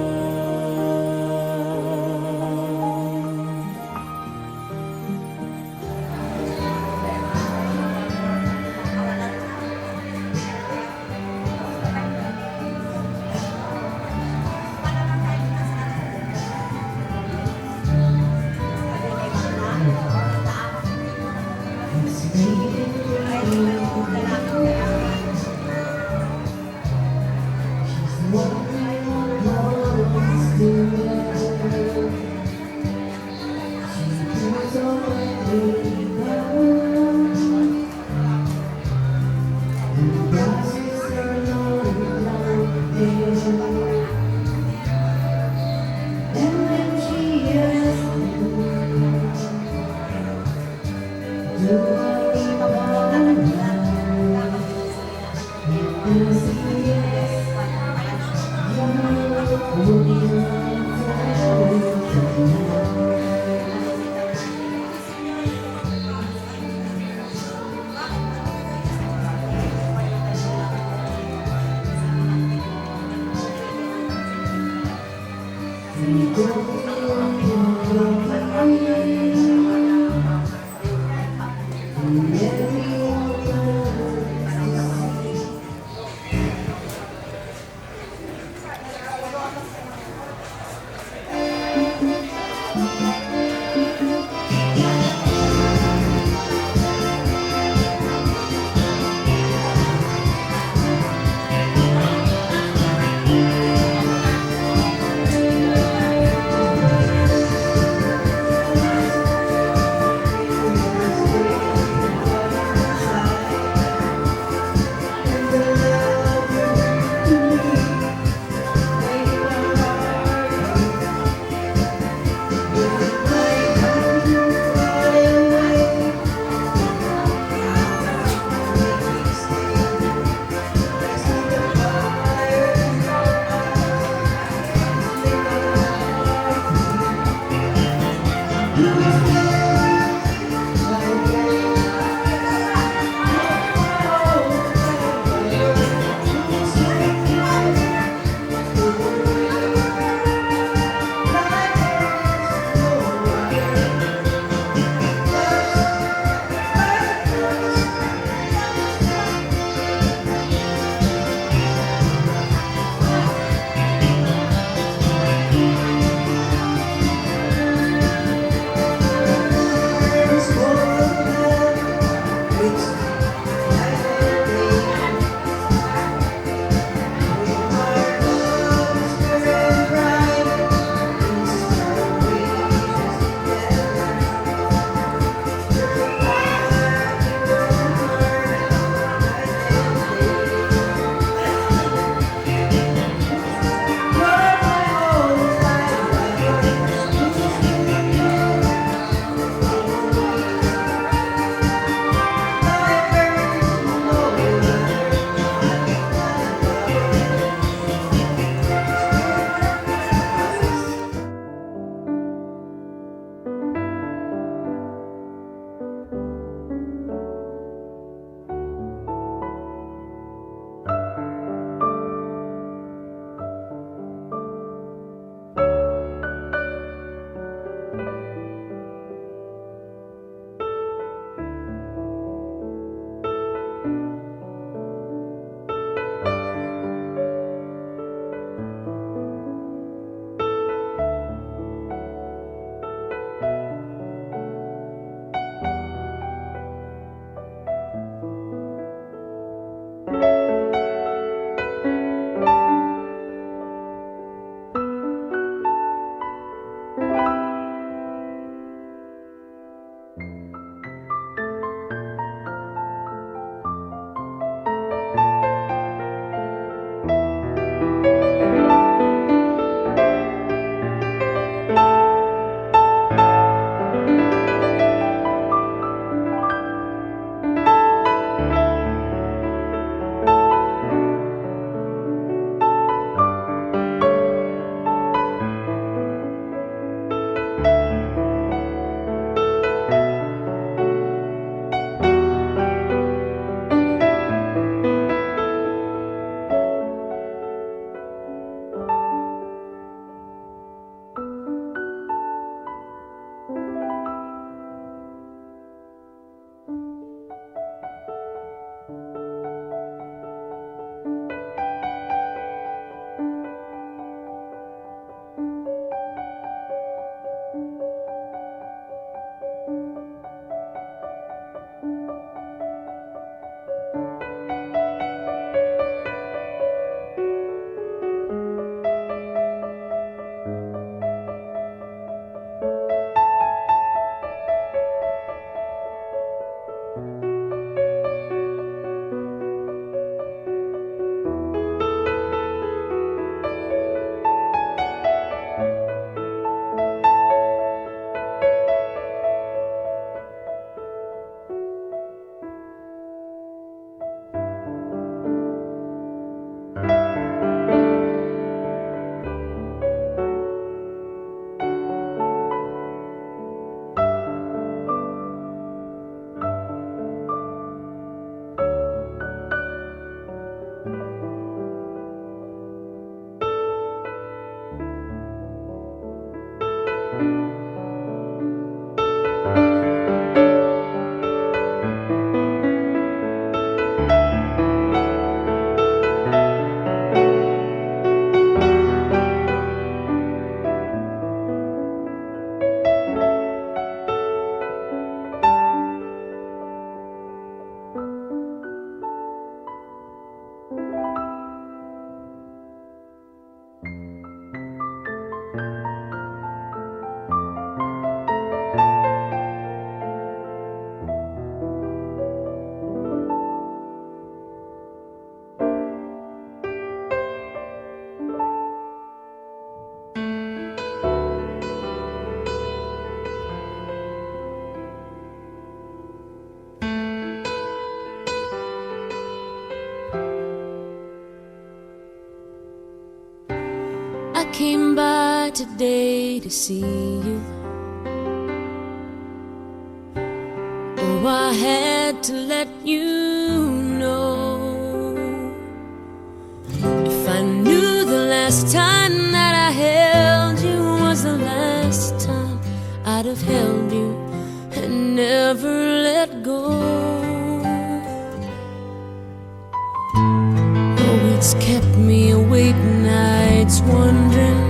came by today to see you. Oh, I had to let you know. If I knew the last time that I held you was the last time, I'd have held you and never let go. Oh, it's kept me awake nights wondering.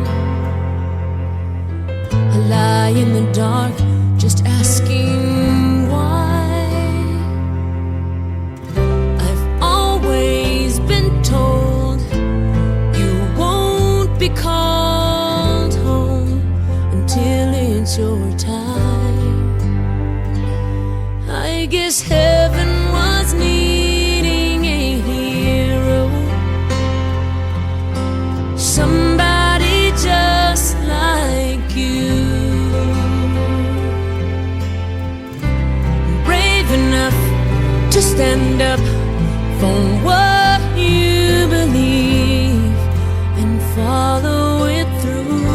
I lie in the dark just asking why. I've always been told you won't be called home until it's your time. I guess heaven was needing a hero, somebody just like you, brave enough to stand up for what you believe and follow it through.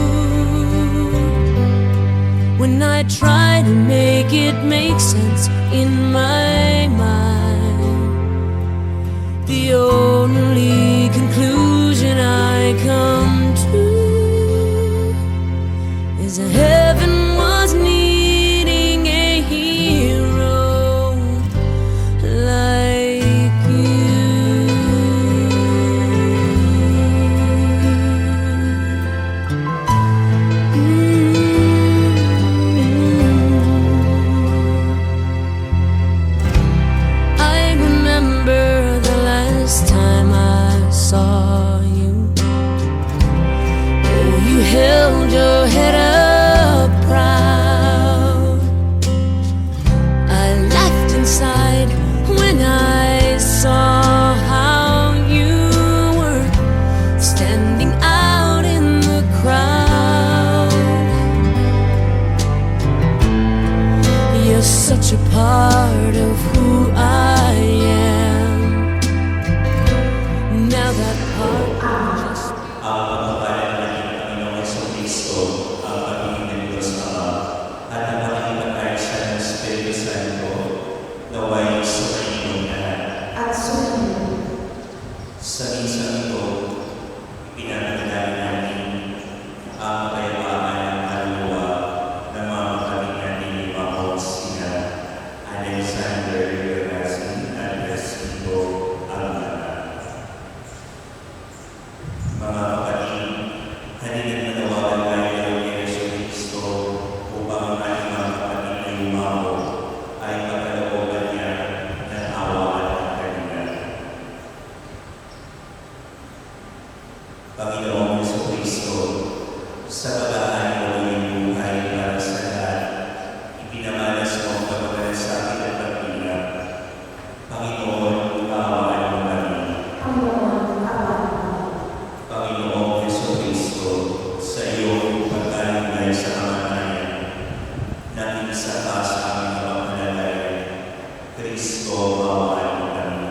When I try to make it make sense in my mind, the only conclusion I come to is that heaven was needing a hero like you. I remember the last time I saw you. Oh, you held your head up proud. I laughed inside when I saw how you were standing out in the crowd. You're such a part of who I am. Now that part just Ang pagpapala ng Panginoong Jesucristo, ang pagiging ng Diyos Ama, at ang pakikipagkaisa ng Espiritu Santo, naway sa inyong lahat. At sumunod. Sa isang ito, pinapagdali natin ang kapayapaan ng kaluluwa ng mga kapatid natin ni Panginoon sina Alexander Vergasin at Resido Almana. Mga kapatid, halina't manawagan tayo kay Jesucristo upang ang ating mga kapatid na yumako ay pagkalooban niya ng awa at pagkalinga. Panginoong Jesucristo, sa pagkakaan mo ng buhay para sa lahat, ipinamalas mo ang pagmamalasakit at pagpila. Panginoon, kaawaan mo kami. Panginoong Jesucristo, sa iyong pagkalingay sa kamatayan, nakiisa ka sa aming kapagmalalayan. Kristo, kaawaan mo kami.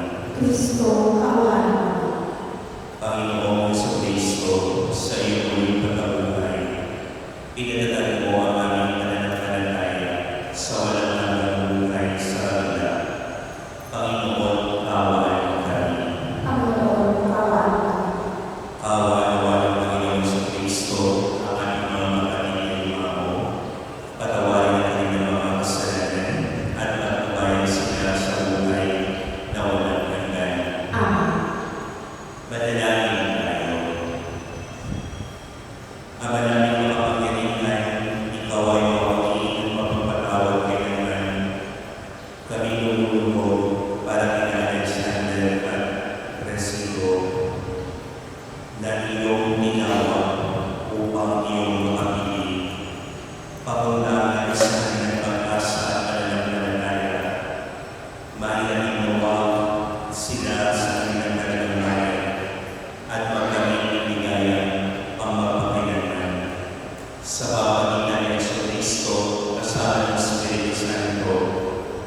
Panginoong Jesucristo, sa iyong muling pagkabuhay, pinadadal mo ang aming pananampalataya sa walang hanggang buhay sa kanila. Panginoon, kaawaan mo kami. Kaawaan ng Panginoong Jesucristo ang ating mga kapatid na yumamo, patawarin ang kanilang mga kasalanan at pagpapayan sila sa buhay na walang hanggan. Manalangin tayo. Ama namin makapangyarihan, ikaw ay mawagin ng mapapatawad kailanman. Kami lumulubog para kina Alexander at Resido na iyong tinawag upang iyong makapiling. Papuntaan sa kanilang pag-asa at pananampalataya. Mailalim nawag sila sa kanilang kalagayan at magkamit ng bigayan ang mapakailanman. Sa pamamagitan ng Jesucristo, kasama ng Espiritu Santo,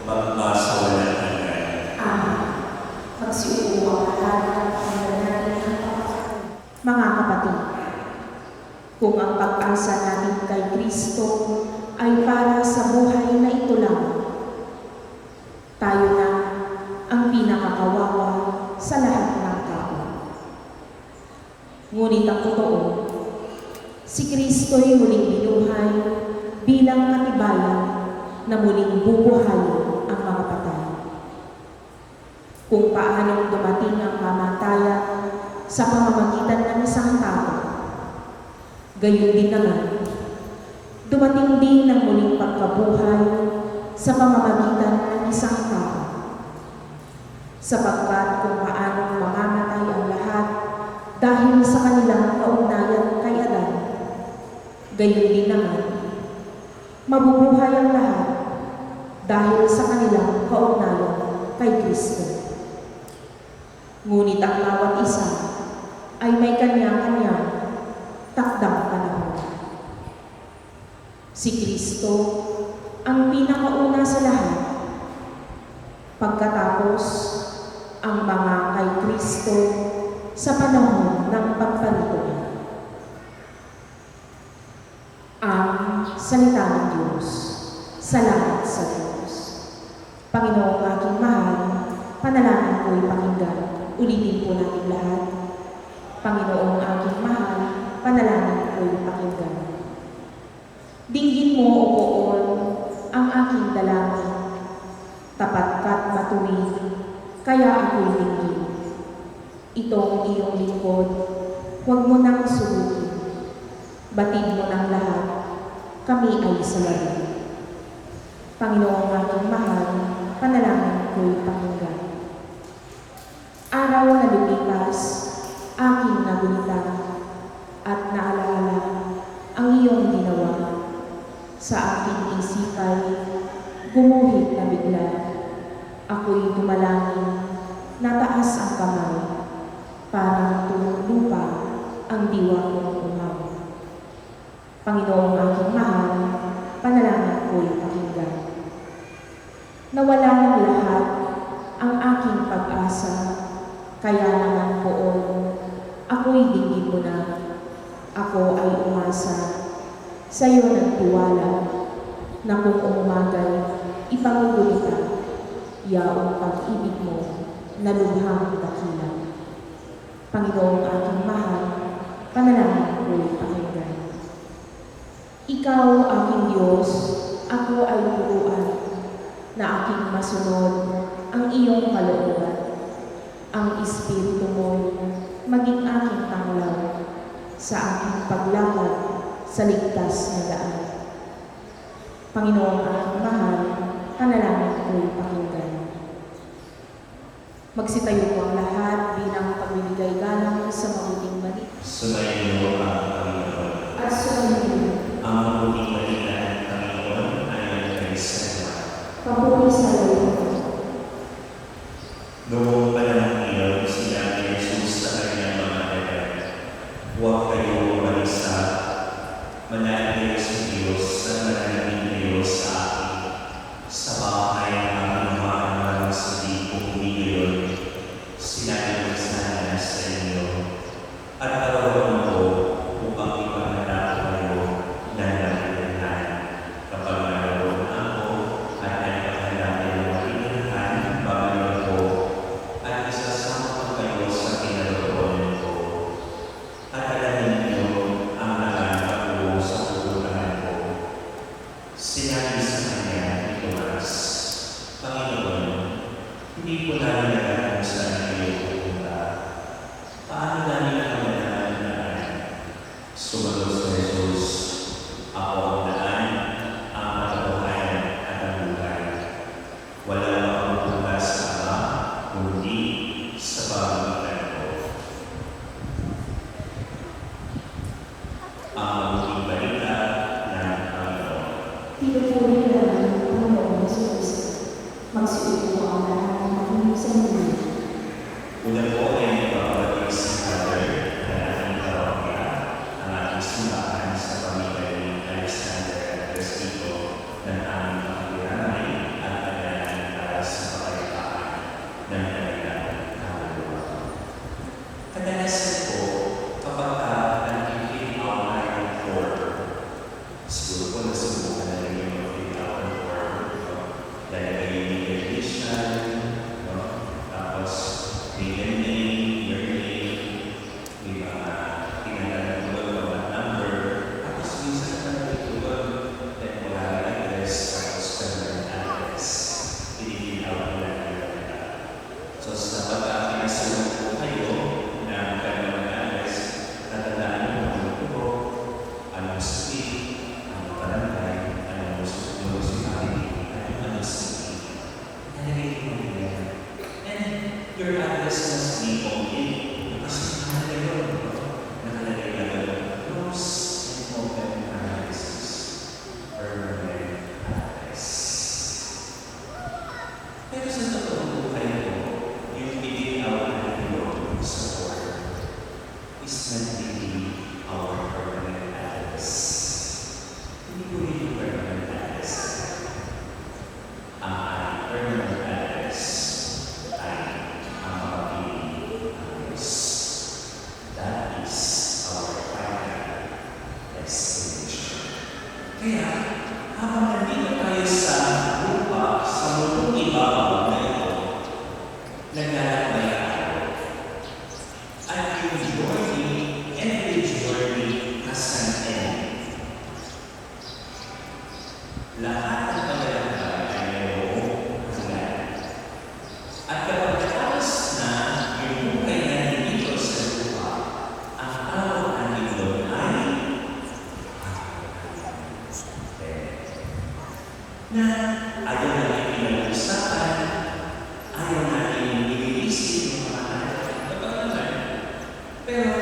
magbasa walang hanggan. Mga kapatid, Kung ang pag-asa natin kay Kristo ay para sa buhay na ito lang, tayo na ang pinakakawawa sa lahat ng tao. Ngunit ang totoo, si Kristo'y muling binuhay bilang katibayan na muling bubuhayin ang mga patay. Kung paanong dumating ang kamatayan sa pamamagitan ng isang tao, gayon din naman, dumating din ang muling pagkabuhay sa pamamagitan ng isang tao. Sapagkat kung paanong mamamatay ang lahat dahil sa kanilang kaugnayan kay Adan, gayon din naman, mabubuhay ang lahat dahil sa kanilang kaugnayan kay Kristo. Ngunit ang bawat isa ay may kanya-kanyang takdang panahon. Si Kristo ang pinakauna sa lahat. Pagkatapos, ang mga kay Kristo sa panahon ng pagparito niya. Ang salita ng Diyos. Salamat sa Diyos. Panginoong aking mahal, panalangin ko'y pakinggan. Ulitin po natin lahat. Panginoong aking mahal, panalangin ko'y pakinggan. Dinggin mo, O Poon, ang aking dalangin. Tapat ka't matuwid, kaya ako'y dinggin. Itong iyong lingkod, huwag mo nang sulutin. Batid mo ng lahat, kami ay salarin. Panginoong aking mahal, panalangin ko'y pakinggan. Araw na lumipas, aking nagulitan at naalala ang iyong ginawa. Sa aking isipay, gumuhit na bigla. Ako'y dumalangin, nataas ang kamay, parang tulong lupa ang diwa kong umaw. Panginoong aking mahal, panalangin ko'y pakinggan. Nawala ng lahat ang aking pag-asa, kaya naman Poon, ako'y dinggin mo na. Ako ay umasa, sa iyo nagtiwala, na kung umagay, ipangugulita, yaong pag-ibig mo, na lubhang dakila. Panginoong aking mahal, panalangin ko'y pakinggan. Ikaw, aking Diyos, ako ay turuan, na aking masunod ang iyong kalooban. Ang Espiritu mo maging aking tanglaw sa aking paglakad sa ligtas na daan. Panginoong aking mahal, panalangin ko'y pakinggan. Magsitayo po ang lahat bilang pagbibigay galang sa mabuting balita. Sumayin niyo ang Panginoon. At sumayin Ang mabuting balita ng Panginoon ay kay Sarah. papuri sa iyo. Noong panahon iyon, sinabi ni Jesus sa kanyang mga alagad, huwag kayo umalisa, manalangin kayo sa Diyos na manalangin kayo sa akin. Sa bahay ng aming mahal sa di kung hindi gayon, sinabi ko sana sa inyo, at arawan ako upang ipahanap kayo na nalanginahan. Kapag naroon na ako at nagpahanapin ng maliginahan, babalik ako at isasama ko kayo sa kinaroroonan ko. At alamin niyo ang nakakapagpuo sa pupuntahan ko. Sinabi sa kanya ni Tomas, Panginoon, hindi ko namin alam kung saan kayo pupunta. Paano namin kamalaman na daan? Sumagot si Jesus, ako ang daan, ang katotohanan at ang buhay. Wala makapupunta sa Ama, kundi sa pamamagitan ko. Ang mabuting balita ng Panginoon. Pinupuri na lang ang Panginoon sa Kristo. Magsuot po ang lahat ng makinig sa mundo. Una po ay nagpapabati si Father na aking parokya, ang aking simbahan sa pamilya ni Alexander Crespito ng aming pakiramay at panalangin para sa kapayapaan ng kanilang kaluluwa. Kadalasan po, kapag nagpipiliw ang Kaya, habang nandito tayo sa lupa, sa mundong ibabaw na ito, naglalakbay tayo. At yung journey, every journey has an end. Lahat ng paglalakbay ay mayroong hanggan. At kapag tapos na yung buhay natin dito sa lupa, ang tawag natin doon ay na ayaw natin pinag-usapan, ayaw natin iniisip yung mga kapag-alan. Pero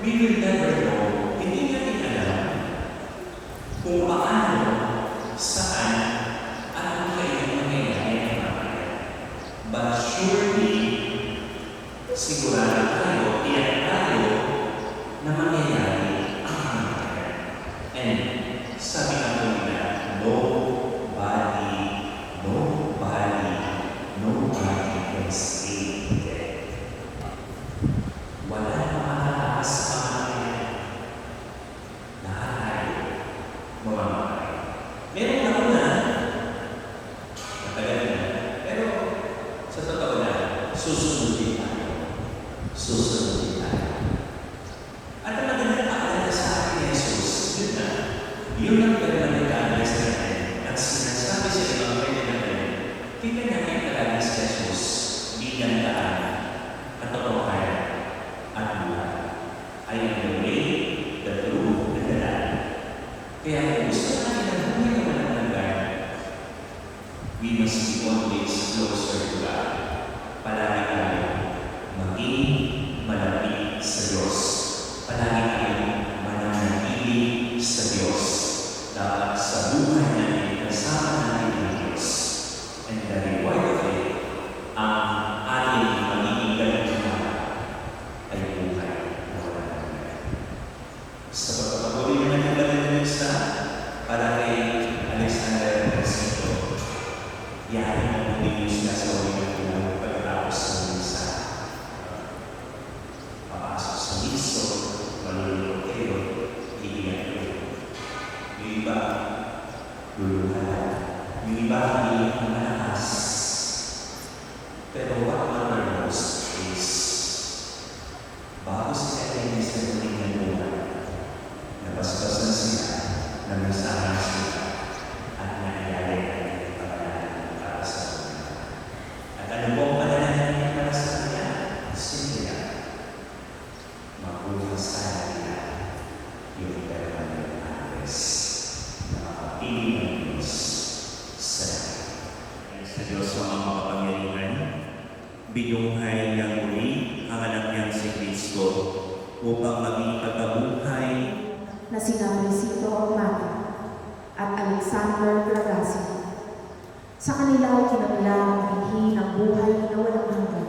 we will never know, hindi natin alam kung paano, saan, at kung kailan mangyayari ang mga. But surely, sigurado tayo, tiyak tayo na mangyayari ang mga. And sabi nga po nila, nobody can stay dead. Wala na makakataas sa pangangailangan. Lahat tayo mamamatay. Meron ako na, matagal na, pero sa totoo na, susunod tayo. At ang magandang paalala sa akin ni Jesus, yun ang pagmamagana sa natin at sinasabi sa ibang pwede natin, kita natin talaga si Jesus bilang daan, katotohanan, at buhay. I am the way, the truth, and the life. Kaya kung gusto natin ang buhay na walang hanggan, we must be always closer to God. Palagi tayo maging malapit sa Diyos. Palagi tayo mananatili sa Diyos. Dapat sa buhay natin, kasama natin ang Diyos. And the reward of it, ang ating magiging ganito ay buhay na walang hanggan. Sa pagpapatuloy naman ng Banal na Misa, para kay Alexander Jacinto, yakin ang pag-ius na sa ulit ng tunang pagkatapos ng Misa. Papasok sa miso, malulunod kayo, iiyak kayo. Yung iba, luluhala. Yung iba, iiyak ng malakas. Pero what matter most is, bago sila ay nagsasaling ng buhay, nabasbasan sila, namisahan sila, at naiyalin ang kanyang pangalan para sa kanila. At ano po ang pangalan niya para sa kanila? Simple lang. Mabuhay sa kanila yung permanent address na makapiling ng Diyos sa langit. Sa Diyos sa mga makapangyarihan, binuhay niyang muli ang anak niyang si Kristo upang maging pagkabuhay na sina Luisito Ormata at Alexander Gragasi. Sa kanila ay kinamilang hingin ang buhay na walang hanggan.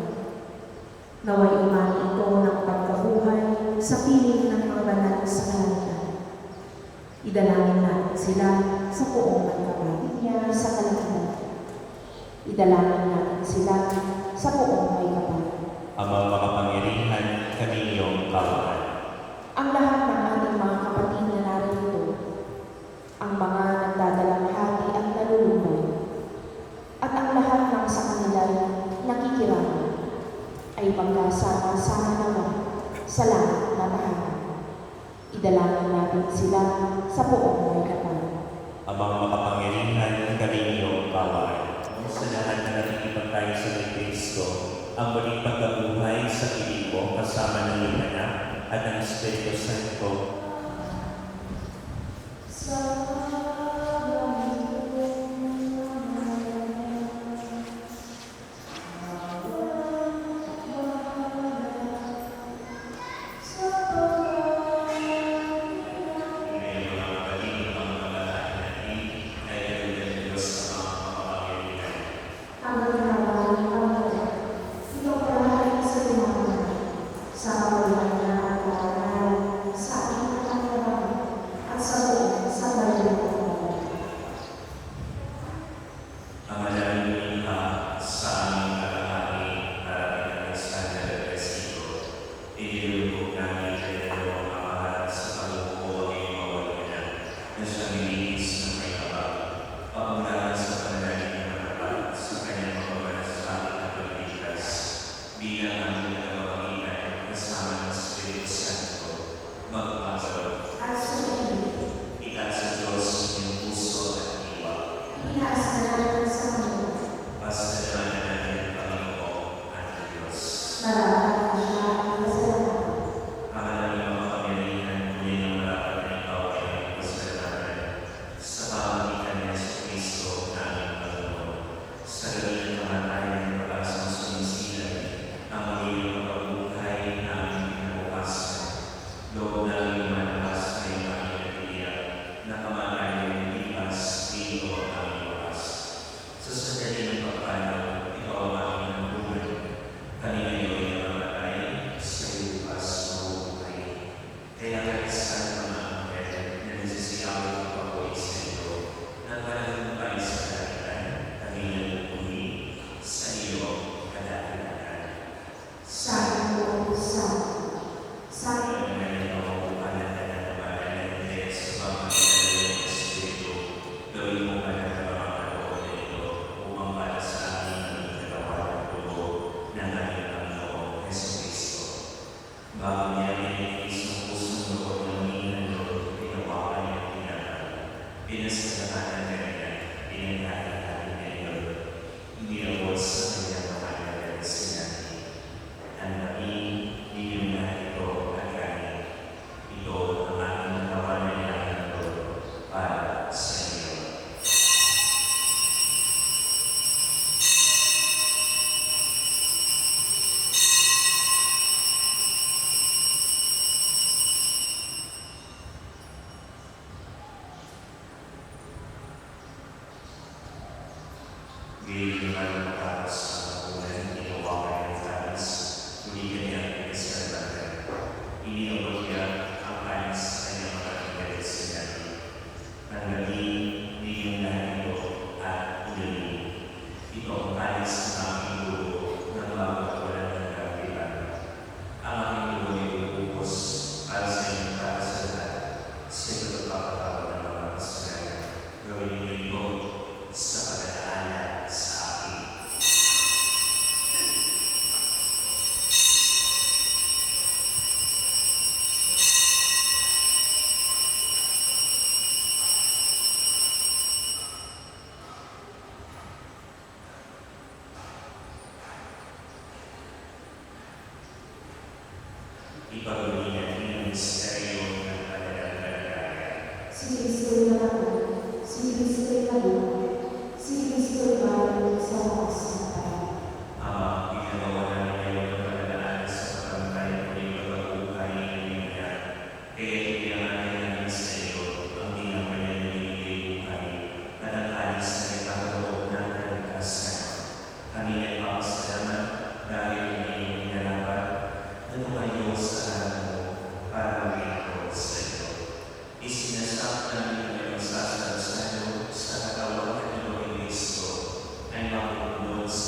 Naway umani ito ng pagkabuhay sa piling ng mga banal sa kalangitan. Idalangin natin sila sa poong magkapatid niya sa kalangitan. Idalangin natin sila sa poong may kapatid. Amang makapangyarihan, kaninyong kawalan. Ang lahat ng ating mga kapatid na narito, ang mga nagdadalamhati at nalulunod, at ang lahat ng sa kanila nakikirami, ay magkasama-sama naman sa langit na tahanan. Idalangin natin sila sa poong may kapatid. Amang makapangyarihan, kaninyong kawalan. Sa lahat na nakikipag tayo sa may Kristo, ang muling pagkabuhay sa piling mo kasama ng iyong anak at ng Espiritu Santo. Sa kawalan na ang sa ating Hindi naman matapos ang ulan, ginawa kayo ng talis, hindi kanya pinasarbahan. Iniabot niya ang talis sa kanyang mga kibalit sinabi. Ang naging niyong nahilo at ulitin. Ito ang talis ng aking dugo na mawawala ng kapitan. Ang aking dugo ay ubus para sa inyong kasalan. Sila nagpapatawa ng mga kasalanan. Gawin niyo ito sa pag-alaala sa akin. Ipagawin natin ang misteryo ng kanilang kalagayan. Si Kristo'y malapit, si Kristo'y labot, si Kristo'y bago sa wakas ng tayo. Ama, ginagawa namin kayo ng pag-alaala sa pagkamatay at muling pagkabuhay ng inyong anak. Kaya ipilanganin namin sa iyo ang dinang kanyang binigay buhay at ang alis na ipagkaloob ng kaligtasan. Kami ay mapasalamat dahil hindi inalapat na tumayo sa alam mo para maging sa iyo. Isinasap namin ang isasal sa iyo sa katawan ng Panginoong Kristo ay mapupunod sa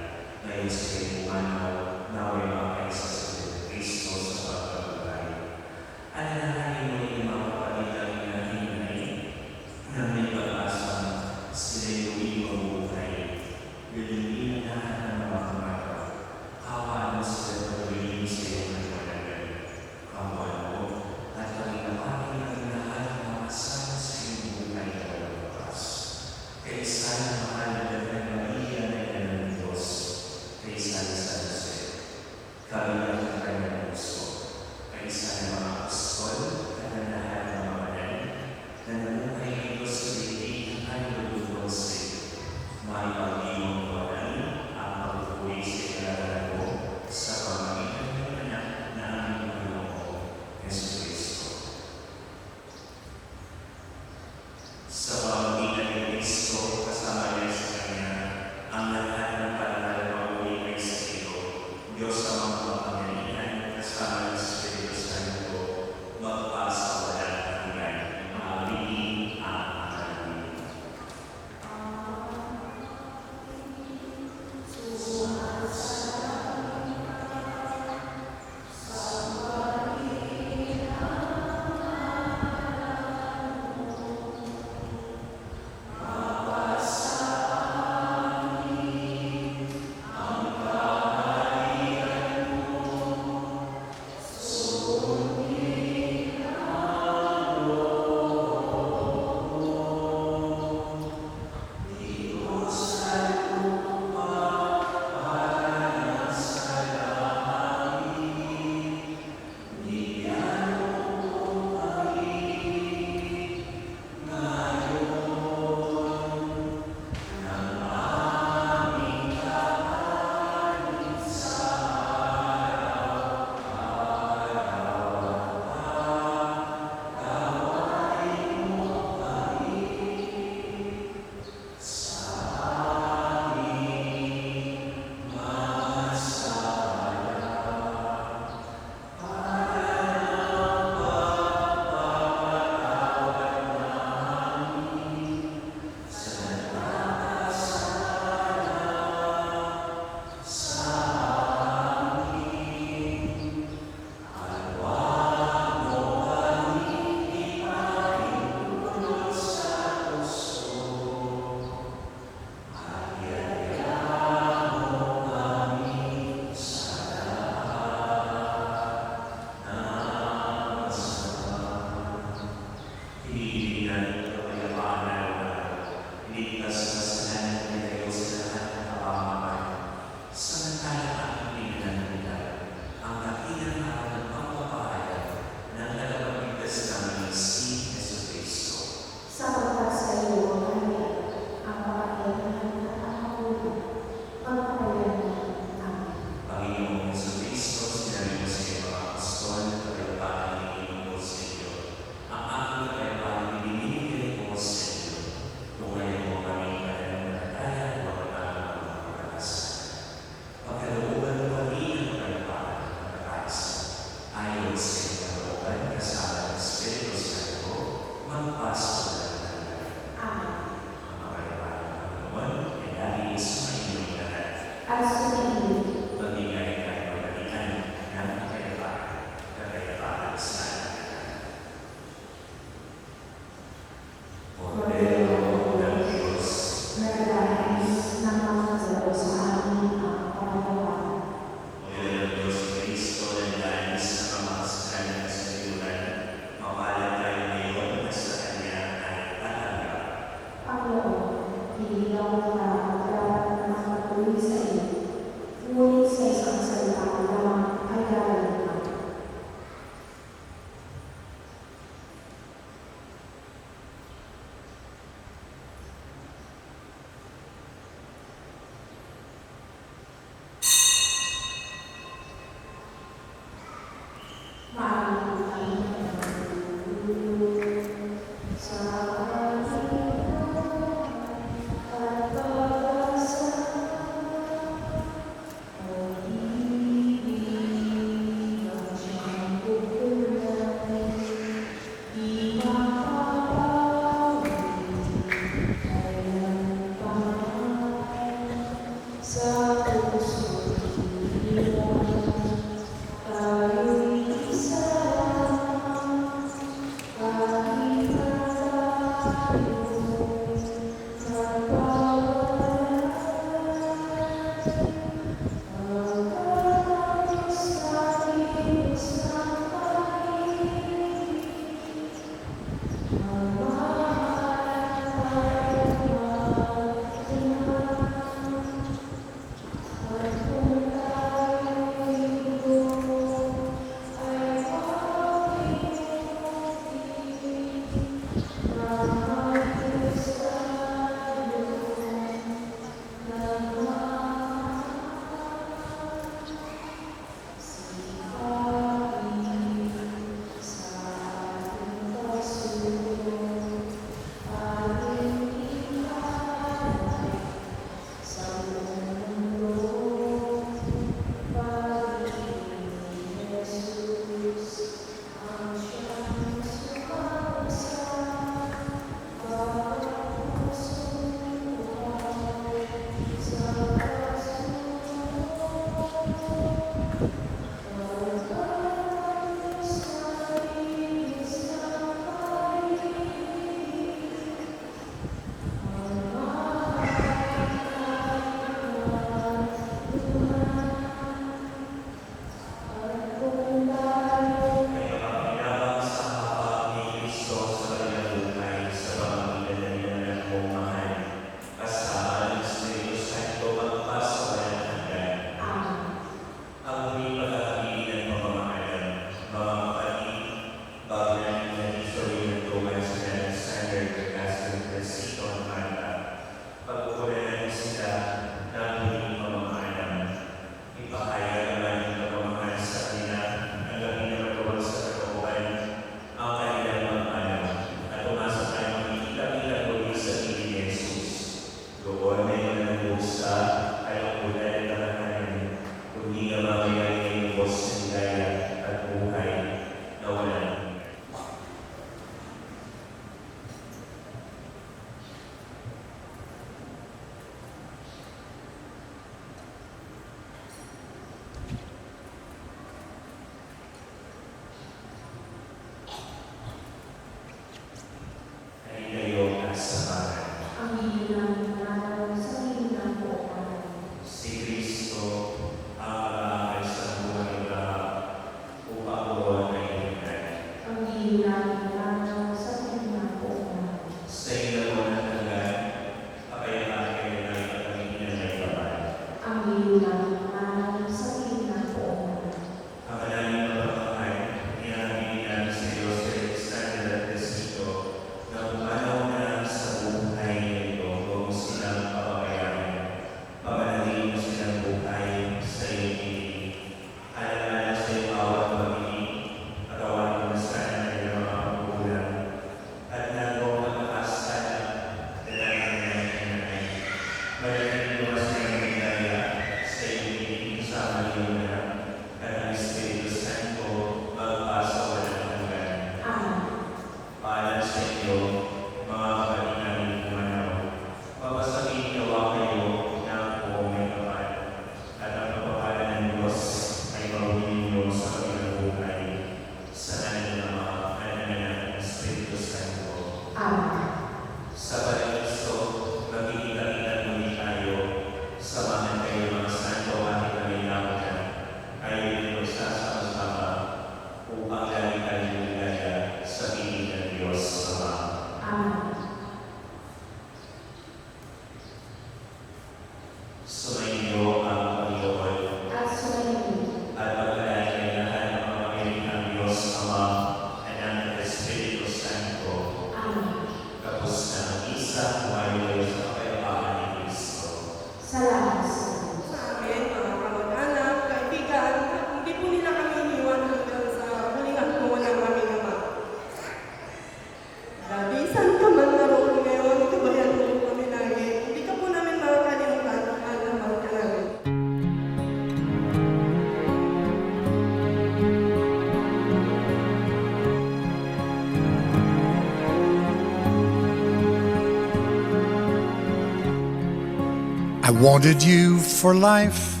I wanted you for life,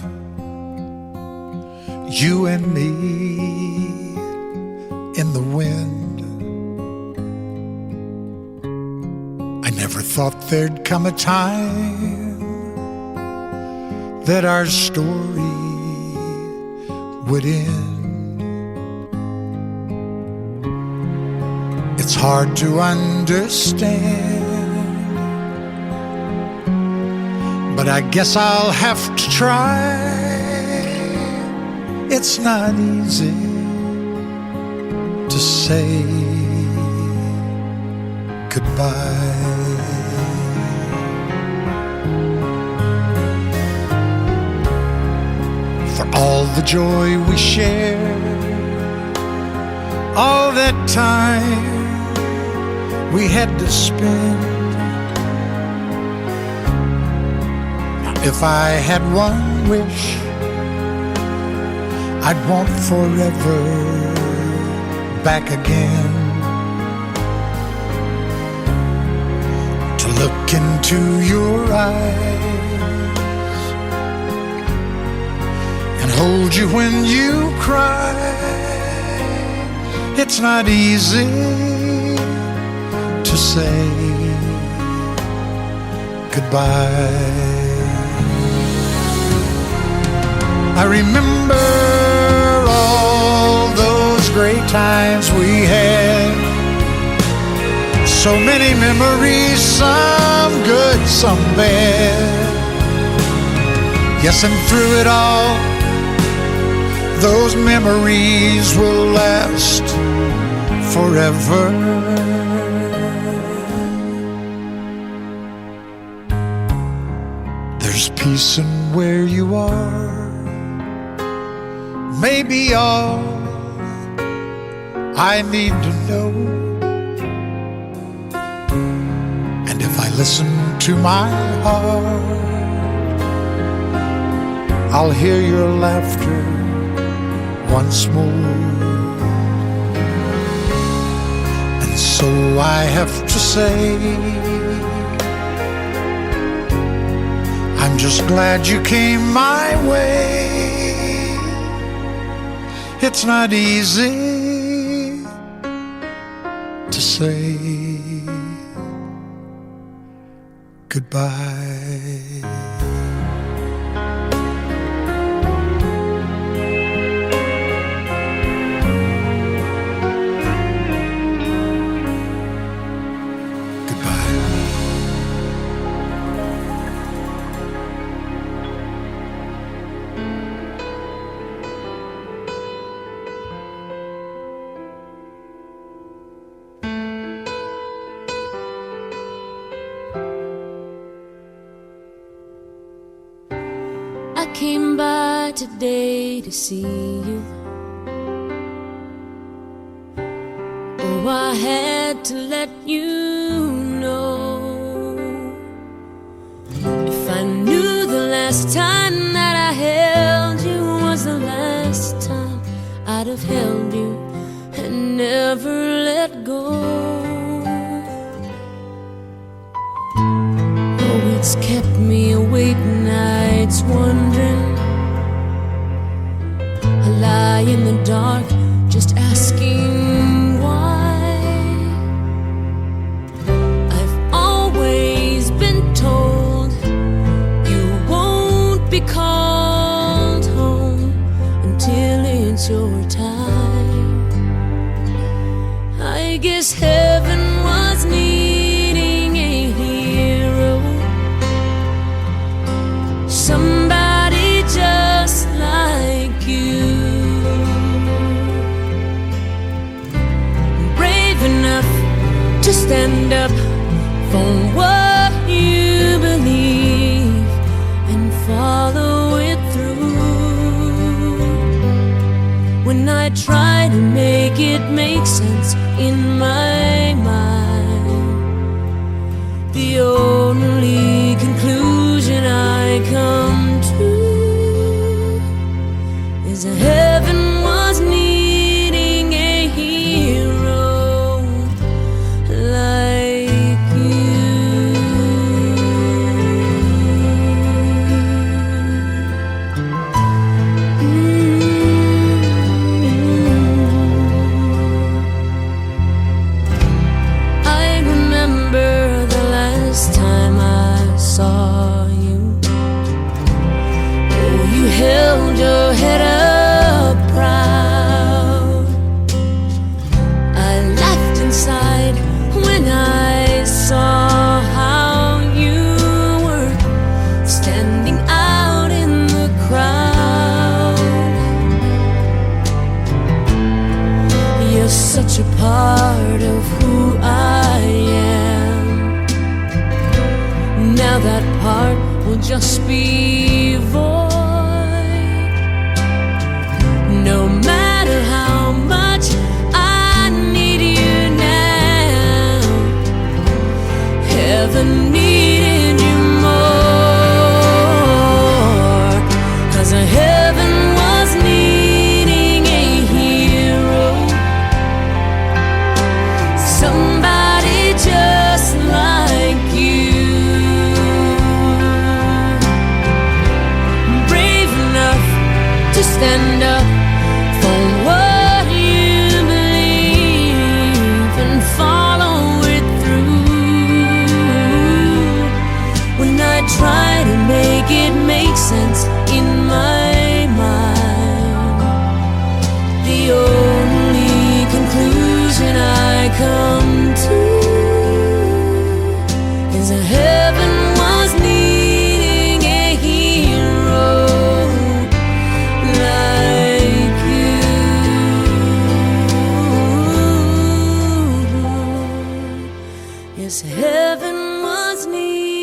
you and me in the wind. I never thought there'd come a time that our story would end. it's hard to understand. But I guess I'll have to try. It's not easy to say goodbye. For all the joy we shared, all that time we had to spend. Now, if I had one wish, I'd want forever back again. To look into your eyes and hold you when you cry. It's not easy to say goodbye. I remember all those great times we had. So many memories, some good, some bad. Yes, and through it all, those memories will last forever. There's peace in where you are. Maybe all I need to know. And if I listen to my heart, I'll hear your laughter once more. And so I have to say, I'm just glad you came my way. It's not easy to say goodbye. I came by today to see you. Oh, I had to let you know. If I knew the last time that I held you was the last time, I'd have held you and never let go. Oh, it's kept me awake nights wondering. I lie in the dark just asking why. I've always been told you won't be called home until it's your time. I guess heaven was needing a hero, somebody just like you, brave enough to stand up for what you believe and follow it through. When I try to make it make sense in my mind, the only conclusion I come to is that heaven was needing a hero like you. just be void. No matter how much I need you now, heaven needed you more. 'Cause heaven was needing a hero, somebody just like you, brave enough to stand up for what you believe and follow it through. When I try to make it make sense in my mind, the only conclusion I come to is that heaven was needing a hero like you. Yes, heaven was needing